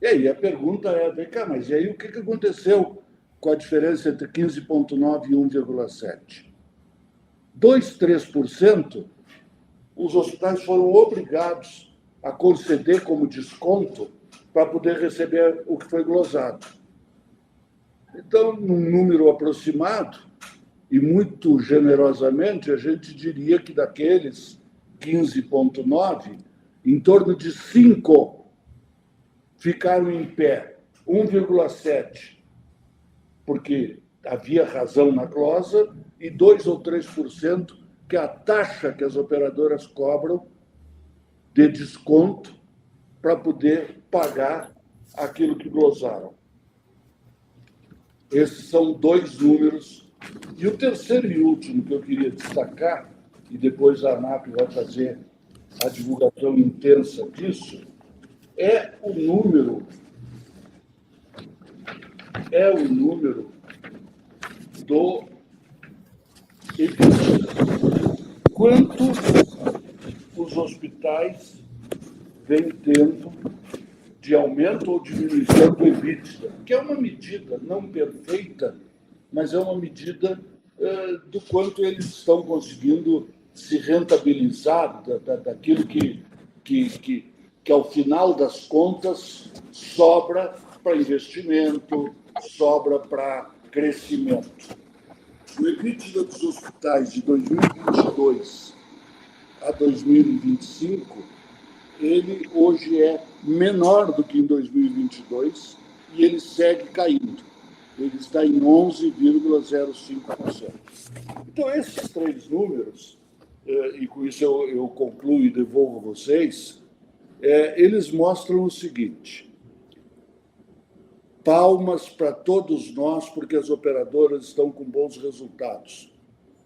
Speaker 1: E aí a pergunta é, vem cá, mas e aí o que aconteceu com a diferença entre 15,9 e 1,7? 2, 3%, os hospitais foram obrigados a conceder como desconto para poder receber o que foi glosado. Então, num número aproximado, e muito generosamente, a gente diria que daqueles 15,9, em torno de 5 ficaram em pé, 1,7, porque havia razão na glosa, e 2 ou 3%, que é a taxa que as operadoras cobram de desconto para poder pagar aquilo que glosaram. Esses são 2 números. E o terceiro e último que eu queria destacar, e depois a ANAP vai fazer a divulgação intensa disso, é o número do quanto os hospitais vem tendo de aumento ou diminuição do EBITDA, que é uma medida não perfeita, mas é uma medida do quanto eles estão conseguindo se rentabilizar daquilo que, ao final das contas, sobra para investimento, sobra para crescimento. O EBITDA dos hospitais de 2022 a 2025, ele hoje é menor do que em 2022 e ele segue caindo. Ele está em 11,05%. Então, esses três números, e com isso eu concluo e devolvo a vocês, eles mostram o seguinte: palmas para todos nós, porque as operadoras estão com bons resultados.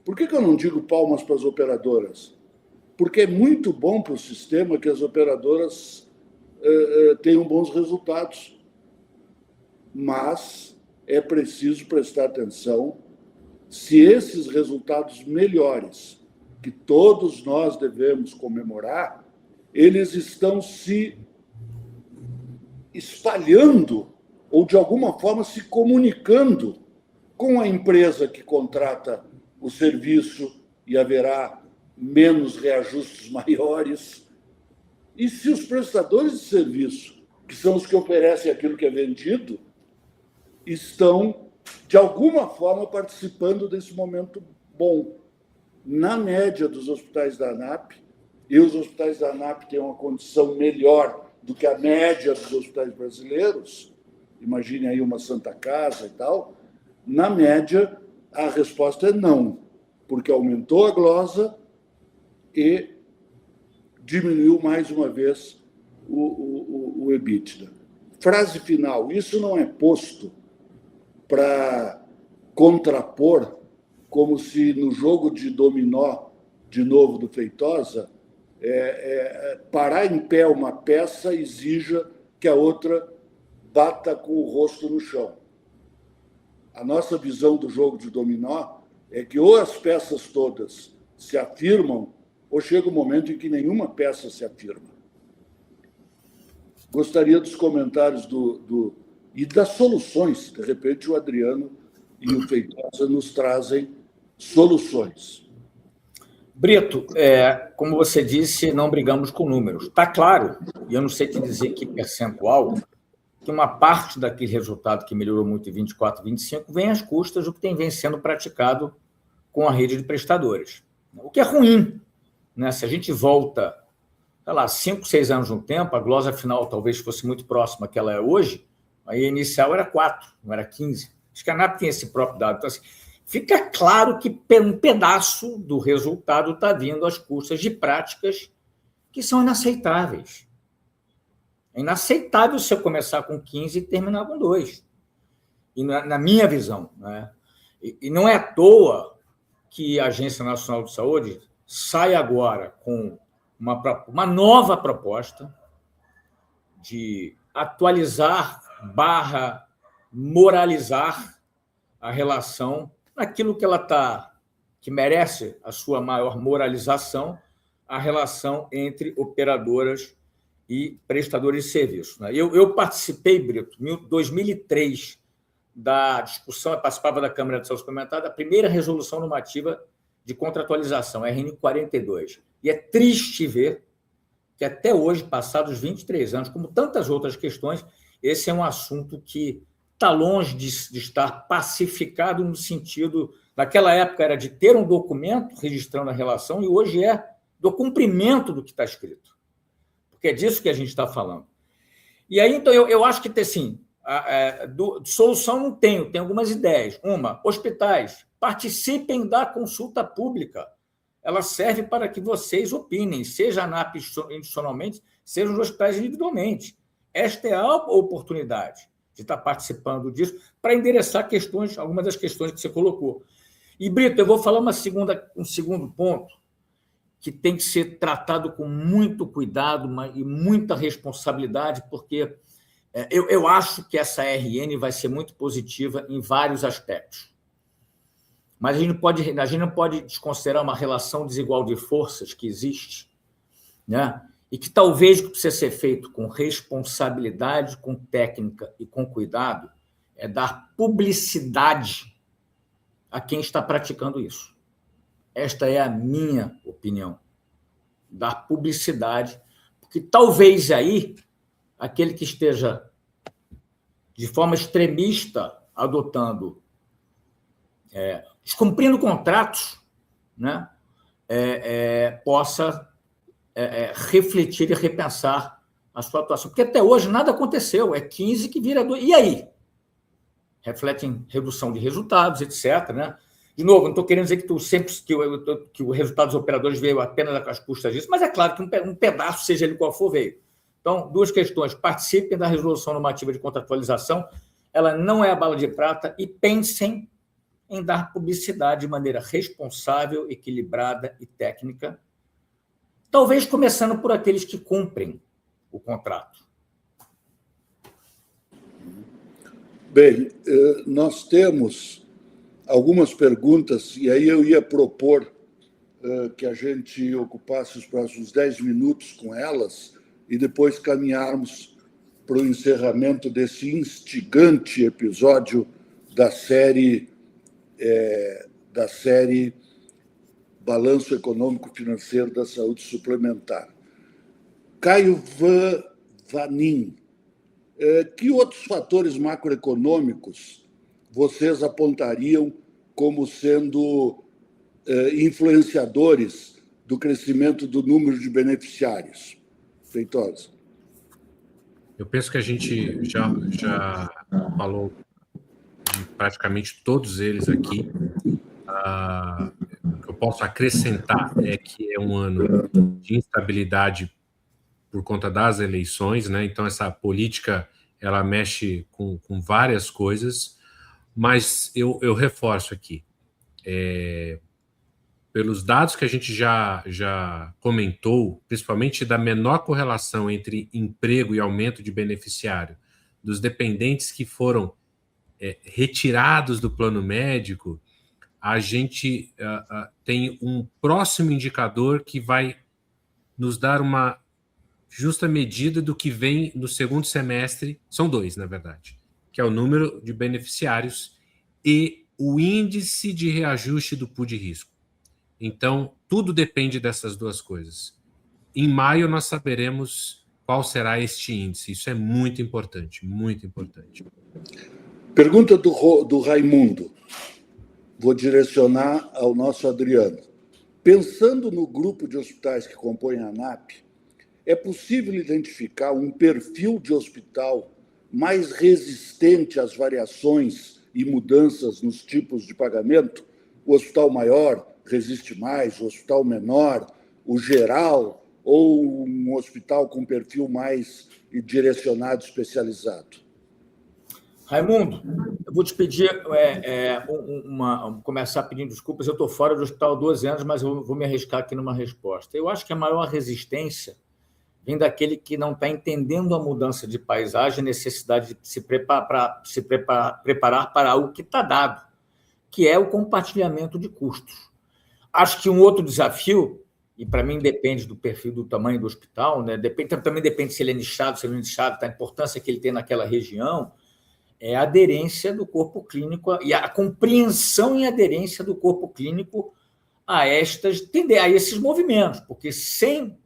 Speaker 1: Por que eu não digo palmas para as operadoras? Porque é muito bom para o sistema que as operadoras tenham bons resultados. Mas é preciso prestar atenção se esses resultados melhores, que todos nós devemos comemorar, eles estão se espalhando ou, de alguma forma, se comunicando com a empresa que contrata o serviço e haverá menos reajustes maiores. E se os prestadores de serviço, que são os que oferecem aquilo que é vendido, estão, de alguma forma, participando desse momento bom. Na média dos hospitais da ANAP, e os hospitais da ANAP têm uma condição melhor do que a média dos hospitais brasileiros, imagine aí uma Santa Casa e tal, na média, a resposta é não, porque aumentou a glosa e diminuiu mais uma vez o EBITDA. Frase final: isso não é posto para contrapor, como se no jogo de dominó, de novo, do Feitosa, parar em pé uma peça exija que a outra bata com o rosto no chão. A nossa visão do jogo de dominó é que ou as peças todas se afirmam, ou chega um momento em que nenhuma peça se afirma. Gostaria dos comentários e das soluções. De repente, o Adriano e o Feitosa nos trazem soluções.
Speaker 3: Brito, como você disse, não brigamos com números. Está claro, e eu não sei te dizer que percentual, que uma parte daquele resultado que melhorou muito em 24 e 25 vem às custas do que vem sendo praticado com a rede de prestadores. O que é ruim, né? Se a gente volta, sei lá, 5, 6 anos no tempo, a glosa final talvez fosse muito próxima que ela é hoje, aí a inicial era 4, não era 15. Acho que a ANAP tem esse próprio dado. Então, assim, fica claro que um pedaço do resultado está vindo às custas de práticas que são inaceitáveis. É inaceitável você começar com 15 e terminar com 2. E na minha visão, né? E não é à toa que a Agência Nacional de Saúde sai agora com uma nova proposta de atualizar / moralizar a relação naquilo que ela que merece a sua maior moralização, a relação entre operadoras e prestadores de serviço. Eu participei, Brito, em 2003, da discussão, eu participava da Câmara de Saúde Suplementar, da primeira resolução normativa de contratualização, RN 42. E é triste ver que até hoje, passados 23 anos, como tantas outras questões, esse é um assunto que está longe de estar pacificado no sentido... Naquela época era de ter um documento registrando a relação e hoje é do cumprimento do que está escrito. Porque é disso que a gente está falando. E aí, então, eu acho que, assim, solução não tenho algumas ideias. Uma, hospitais, participem da consulta pública. Ela serve para que vocês opinem, seja a ANAP institucionalmente, seja os hospitais individualmente. Esta é a oportunidade de estar participando disso para endereçar questões, algumas das questões que você colocou. E, Brito, eu vou falar um segundo ponto que tem que ser tratado com muito cuidado e muita responsabilidade, porque eu acho que essa RN vai ser muito positiva em vários aspectos. Mas a gente não pode desconsiderar uma relação desigual de forças que existe, né? e que talvez precisa ser feito com responsabilidade, com técnica e com cuidado, é dar publicidade a quem está praticando isso. Esta é a minha opinião. Dar publicidade, porque talvez aí aquele que esteja de forma extremista adotando, descumprindo contratos, né, possa refletir e repensar a sua atuação. Porque até hoje nada aconteceu, é 15 que vira 2. E aí? Reflete em redução de resultados, etc. Né? De novo, não estou querendo dizer que o resultado dos operadores veio apenas às custas disso, mas é claro que um pedaço, seja ele qual for, veio. Então, duas questões. Participem da resolução normativa de contratualização, ela não é a bala de prata, e pensem em dar publicidade de maneira responsável, equilibrada e técnica, talvez começando por aqueles que cumprem o contrato.
Speaker 1: Bem, nós temos algumas perguntas, e aí eu ia propor que a gente ocupasse os próximos 10 minutos com elas e depois caminharmos para o encerramento desse instigante episódio da série Balanço Econômico-Financeiro da Saúde Suplementar. Caio Vanin, que outros fatores macroeconômicos vocês apontariam como sendo influenciadores do crescimento do número de beneficiários? Feitosa.
Speaker 2: Eu penso que a gente já falou de praticamente todos eles aqui. O que eu posso acrescentar é que é um ano de instabilidade por conta das eleições, né? Então essa política ela mexe com várias coisas, mas eu reforço aqui, pelos dados que a gente já comentou, principalmente da menor correlação entre emprego e aumento de beneficiário, dos dependentes que foram retirados do plano médico, a gente tem um próximo indicador que vai nos dar uma justa medida do que vem no segundo semestre, são dois, na verdade, que é o número de beneficiários e o índice de reajuste do pool de risco. Então, tudo depende dessas duas coisas. Em maio, nós saberemos qual será este índice. Isso é muito importante, muito importante.
Speaker 1: Pergunta do Raimundo. Vou direcionar ao nosso Adriano. Pensando no grupo de hospitais que compõem a ANAP, é possível identificar um perfil de hospital mais resistente às variações e mudanças nos tipos de pagamento? O hospital maior resiste mais, o hospital menor, o geral, ou um hospital com perfil mais direcionado, especializado?
Speaker 3: Raimundo, eu vou te pedir começar pedindo desculpas. Eu estou fora do hospital há 12 anos, mas eu vou me arriscar aqui numa resposta. Eu acho que a maior resistência vem daquele que não está entendendo a mudança de paisagem, a necessidade de se preparar para algo que está dado, que é o compartilhamento de custos. Acho que um outro desafio, e para mim depende do perfil, do tamanho do hospital, né? Também depende se ele é nichado, se ele não é nichado, da importância que ele tem naquela região, é a aderência do corpo clínico e a compreensão e aderência do corpo clínico a esses movimentos, porque sem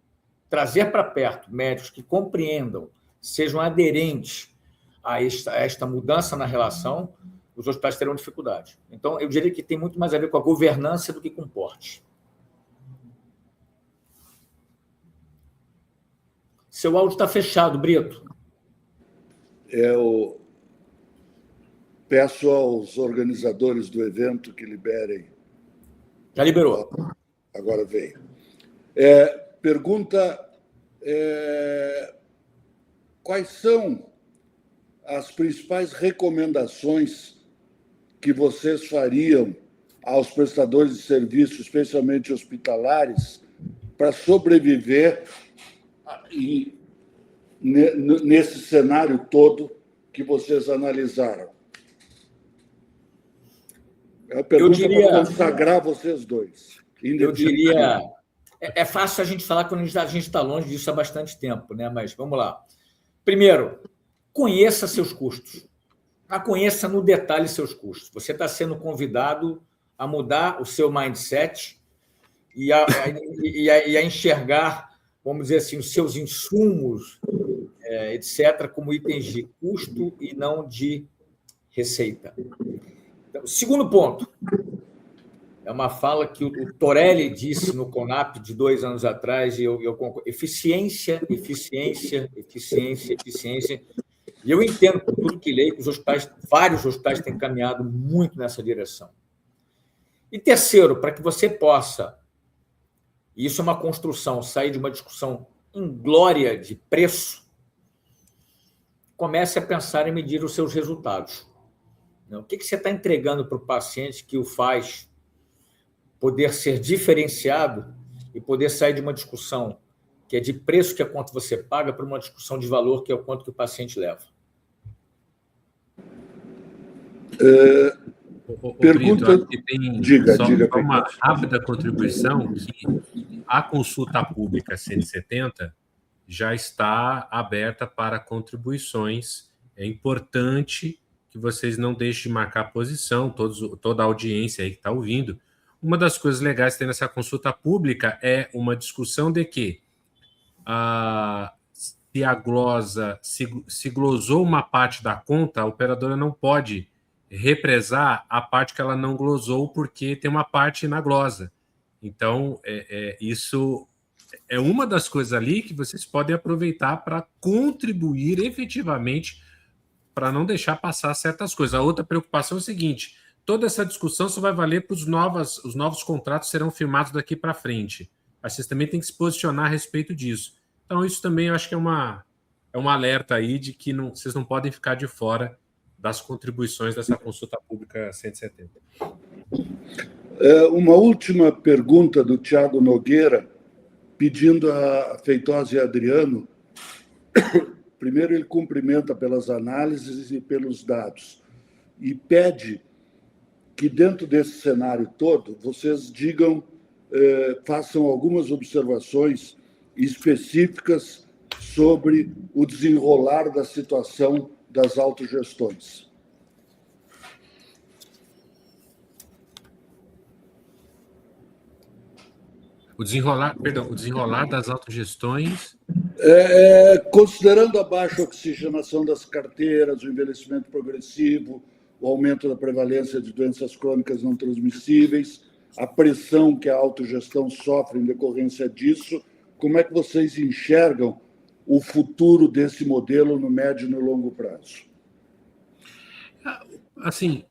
Speaker 3: trazer para perto médicos que compreendam, sejam aderentes a esta mudança na relação, os hospitais terão dificuldade. Então, eu diria que tem muito mais a ver com a governança do que com o porte. Seu áudio está fechado, Brito.
Speaker 1: Eu peço aos organizadores do evento que liberem.
Speaker 3: Já liberou.
Speaker 1: Agora veio. Pergunta: quais são as principais recomendações que vocês fariam aos prestadores de serviços, especialmente hospitalares, para sobreviver nesse cenário todo que vocês analisaram? É uma pergunta para consagrar vocês dois.
Speaker 3: Eu diria É fácil a gente falar quando a gente está longe disso há bastante tempo, né? Mas vamos lá. Primeiro, conheça seus custos. Conheça no detalhe seus custos. Você está sendo convidado a mudar o seu mindset e a enxergar, vamos dizer assim, os seus insumos, etc., como itens de custo e não de receita. Então, segundo ponto, é uma fala que o Torelli disse no CONAP de 2 anos atrás, e eu concordo. Eficiência, eficiência, eficiência, eficiência. E eu entendo, por tudo que leio, que vários hospitais têm caminhado muito nessa direção. E terceiro, para que você possa, e isso é uma construção, sair de uma discussão inglória de preço, comece a pensar em medir os seus resultados. O que você está entregando para o paciente que o faz poder ser diferenciado e poder sair de uma discussão que é de preço, que é quanto você paga, para uma discussão de valor, que é o quanto que o paciente leva.
Speaker 1: Pergunta...
Speaker 2: Brito,
Speaker 1: diga.
Speaker 2: Uma rápida contribuição, que a consulta pública 170 já está aberta para contribuições. É importante que vocês não deixem de marcar posição, toda a audiência aí que está ouvindo. Uma das coisas legais que tem nessa consulta pública é uma discussão de que se a glosa, se glosou uma parte da conta, a operadora não pode represar a parte que ela não glosou, porque tem uma parte na glosa. Então, isso é uma das coisas ali que vocês podem aproveitar para contribuir efetivamente para não deixar passar certas coisas. A outra preocupação é o seguinte: toda essa discussão só vai valer para os novos contratos serão firmados daqui para frente. Vocês também têm que se posicionar a respeito disso. Então, isso também eu acho que é um alerta aí de que vocês não podem ficar de fora das contribuições dessa consulta pública 170.
Speaker 1: Uma última pergunta do Tiago Nogueira, pedindo a Feitosa e Adriano. Primeiro, ele cumprimenta pelas análises e pelos dados e pede que, dentro desse cenário todo, vocês façam algumas observações específicas sobre o desenrolar da situação das autogestões.
Speaker 2: O desenrolar das autogestões...
Speaker 1: Considerando a baixa oxigenação das carteiras, o envelhecimento progressivo, o aumento da prevalência de doenças crônicas não transmissíveis, a pressão que a autogestão sofre em decorrência disso, como é que vocês enxergam o futuro desse modelo no médio e no longo prazo?
Speaker 2: Assim,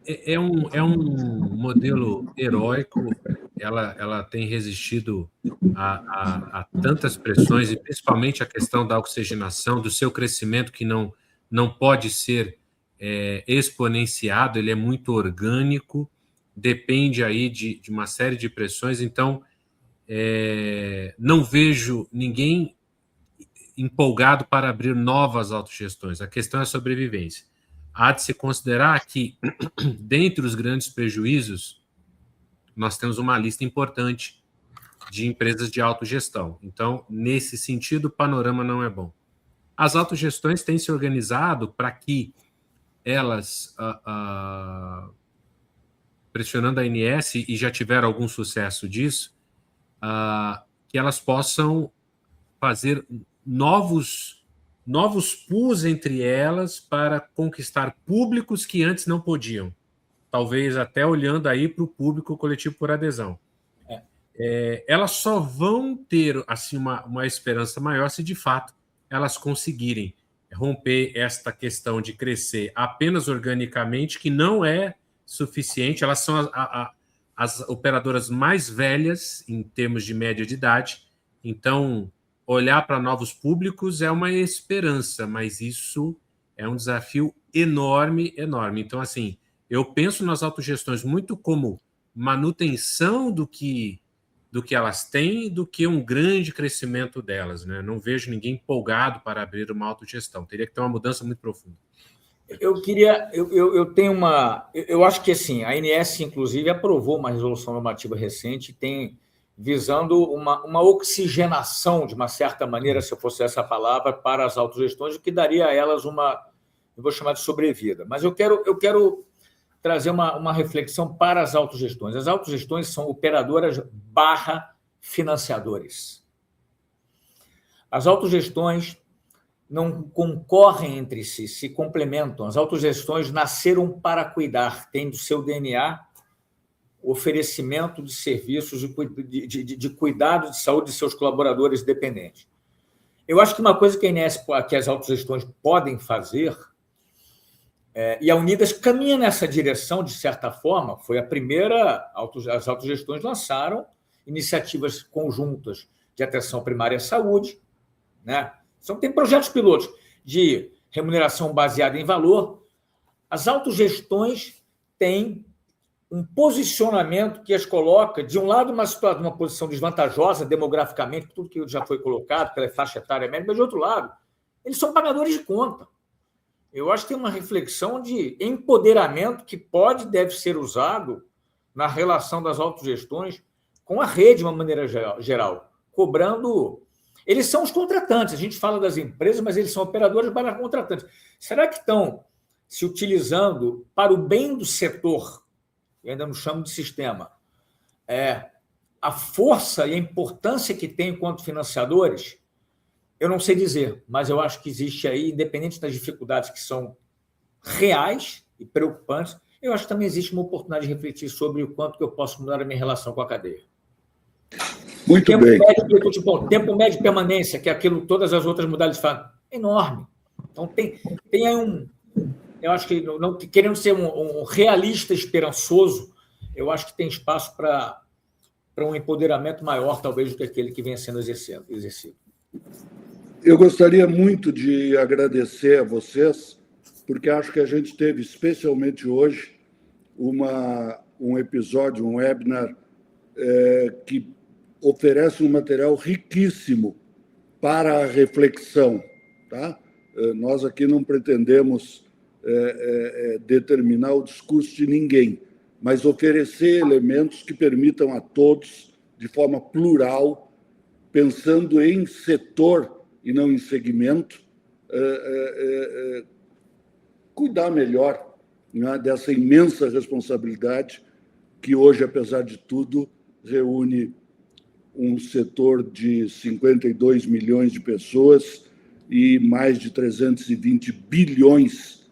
Speaker 2: é um modelo heróico. Ela tem resistido a tantas pressões, e principalmente a questão da oxigenação, do seu crescimento, que não pode ser exponenciado, ele é muito orgânico, depende aí de uma série de pressões. Então, não vejo ninguém empolgado para abrir novas autogestões. A questão é a sobrevivência. Há de se considerar que, dentre os grandes prejuízos, nós temos uma lista importante de empresas de autogestão. Então, nesse sentido, o panorama não é bom. As autogestões têm se organizado para que elas, pressionando a ANS, e já tiveram algum sucesso disso, que elas possam fazer novos pools entre elas para conquistar públicos que antes não podiam. Talvez até olhando aí para o público coletivo por adesão. Elas só vão ter assim, uma esperança maior se, de fato, elas conseguirem romper esta questão de crescer apenas organicamente, que não é suficiente. Elas são as operadoras mais velhas em termos de média de idade. Então, olhar para novos públicos é uma esperança, mas isso é um desafio enorme, enorme. Então, assim, eu penso nas autogestões muito como manutenção do que elas têm, do que um grande crescimento delas, né? Não vejo ninguém empolgado para abrir uma autogestão. Teria que ter uma mudança muito profunda.
Speaker 3: Eu acho que assim, a ANS, inclusive, aprovou uma resolução normativa recente, tem visando uma oxigenação, de uma certa maneira, se eu fosse essa palavra, para as autogestões, o que daria a elas eu vou chamar de sobrevida. Mas eu quero trazer uma reflexão para as autogestões. As autogestões são operadoras / financiadores. As autogestões não concorrem entre si, se complementam. As autogestões nasceram para cuidar, têm do seu DNA o oferecimento de serviços de cuidado de saúde de seus colaboradores dependentes. Eu acho que uma coisa que as autogestões podem fazer, e a Unidas caminha nessa direção, de certa forma, foi a primeira, as autogestões lançaram iniciativas conjuntas de atenção primária à saúde, né? Tem projetos pilotos de remuneração baseada em valor. As autogestões têm um posicionamento que as coloca, de um lado, uma posição desvantajosa demograficamente, tudo que já foi colocado pela faixa etária média, mas, de outro lado, eles são pagadores de conta. Eu acho que tem uma reflexão de empoderamento que deve ser usado na relação das autogestões com a rede, de uma maneira geral, cobrando. Eles são os contratantes. A gente fala das empresas, mas eles são operadores para contratantes. Será que estão se utilizando para o bem do setor? Eu ainda não chamo de sistema. A força e a importância que tem enquanto financiadores, eu não sei dizer, mas eu acho que existe aí, independente das dificuldades que são reais e preocupantes, eu acho que também existe uma oportunidade de refletir sobre o quanto que eu posso mudar a minha relação com a cadeia.
Speaker 1: Muito bem.
Speaker 3: Tempo médio de permanência, que é aquilo que todas as outras modalidades falam, é enorme. Então, tem aí eu acho que, não querendo ser um realista esperançoso, eu acho que tem espaço para um empoderamento maior, talvez, do que aquele que venha sendo exercido.
Speaker 1: Eu gostaria muito de agradecer a vocês, porque acho que a gente teve, especialmente hoje, um episódio, um webinar que oferece um material riquíssimo para a reflexão. Tá? Nós aqui não pretendemos determinar o discurso de ninguém, mas oferecer elementos que permitam a todos, de forma plural, pensando em setor e não em segmento, cuidar melhor, né, dessa imensa responsabilidade que hoje, apesar de tudo, reúne um setor de 52 milhões de pessoas e mais de 320 bilhões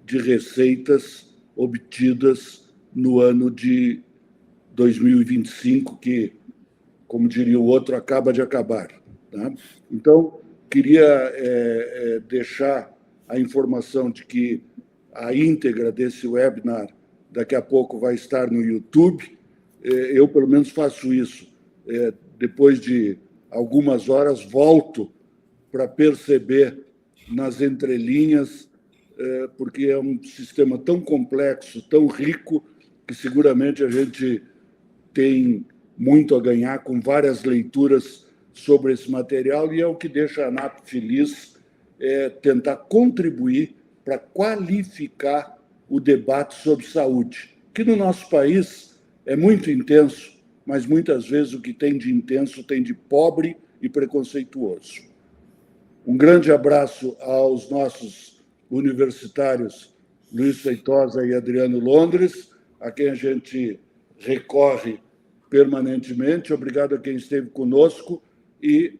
Speaker 1: de receitas obtidas no ano de 2025, que, como diria o outro, acaba de acabar. Tá? Então, queria deixar a informação de que a íntegra desse webinar daqui a pouco vai estar no YouTube. Eu, pelo menos, faço isso. Depois de algumas horas, volto para perceber nas entrelinhas, porque é um sistema tão complexo, tão rico, que seguramente a gente tem muito a ganhar com várias leituras sobre esse material, e é o que deixa a ANAP feliz, tentar contribuir para qualificar o debate sobre saúde, que no nosso país é muito intenso, mas muitas vezes o que tem de intenso tem de pobre e preconceituoso. Um grande abraço aos nossos universitários Luiz Feitosa e Adriano Londres, a quem a gente recorre permanentemente. Obrigado a quem esteve conosco, e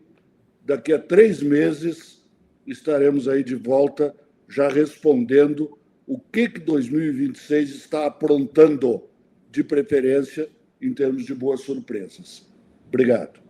Speaker 1: daqui a 3 meses estaremos aí de volta, já respondendo o que 2026 está aprontando, de preferência em termos de boas surpresas. Obrigado.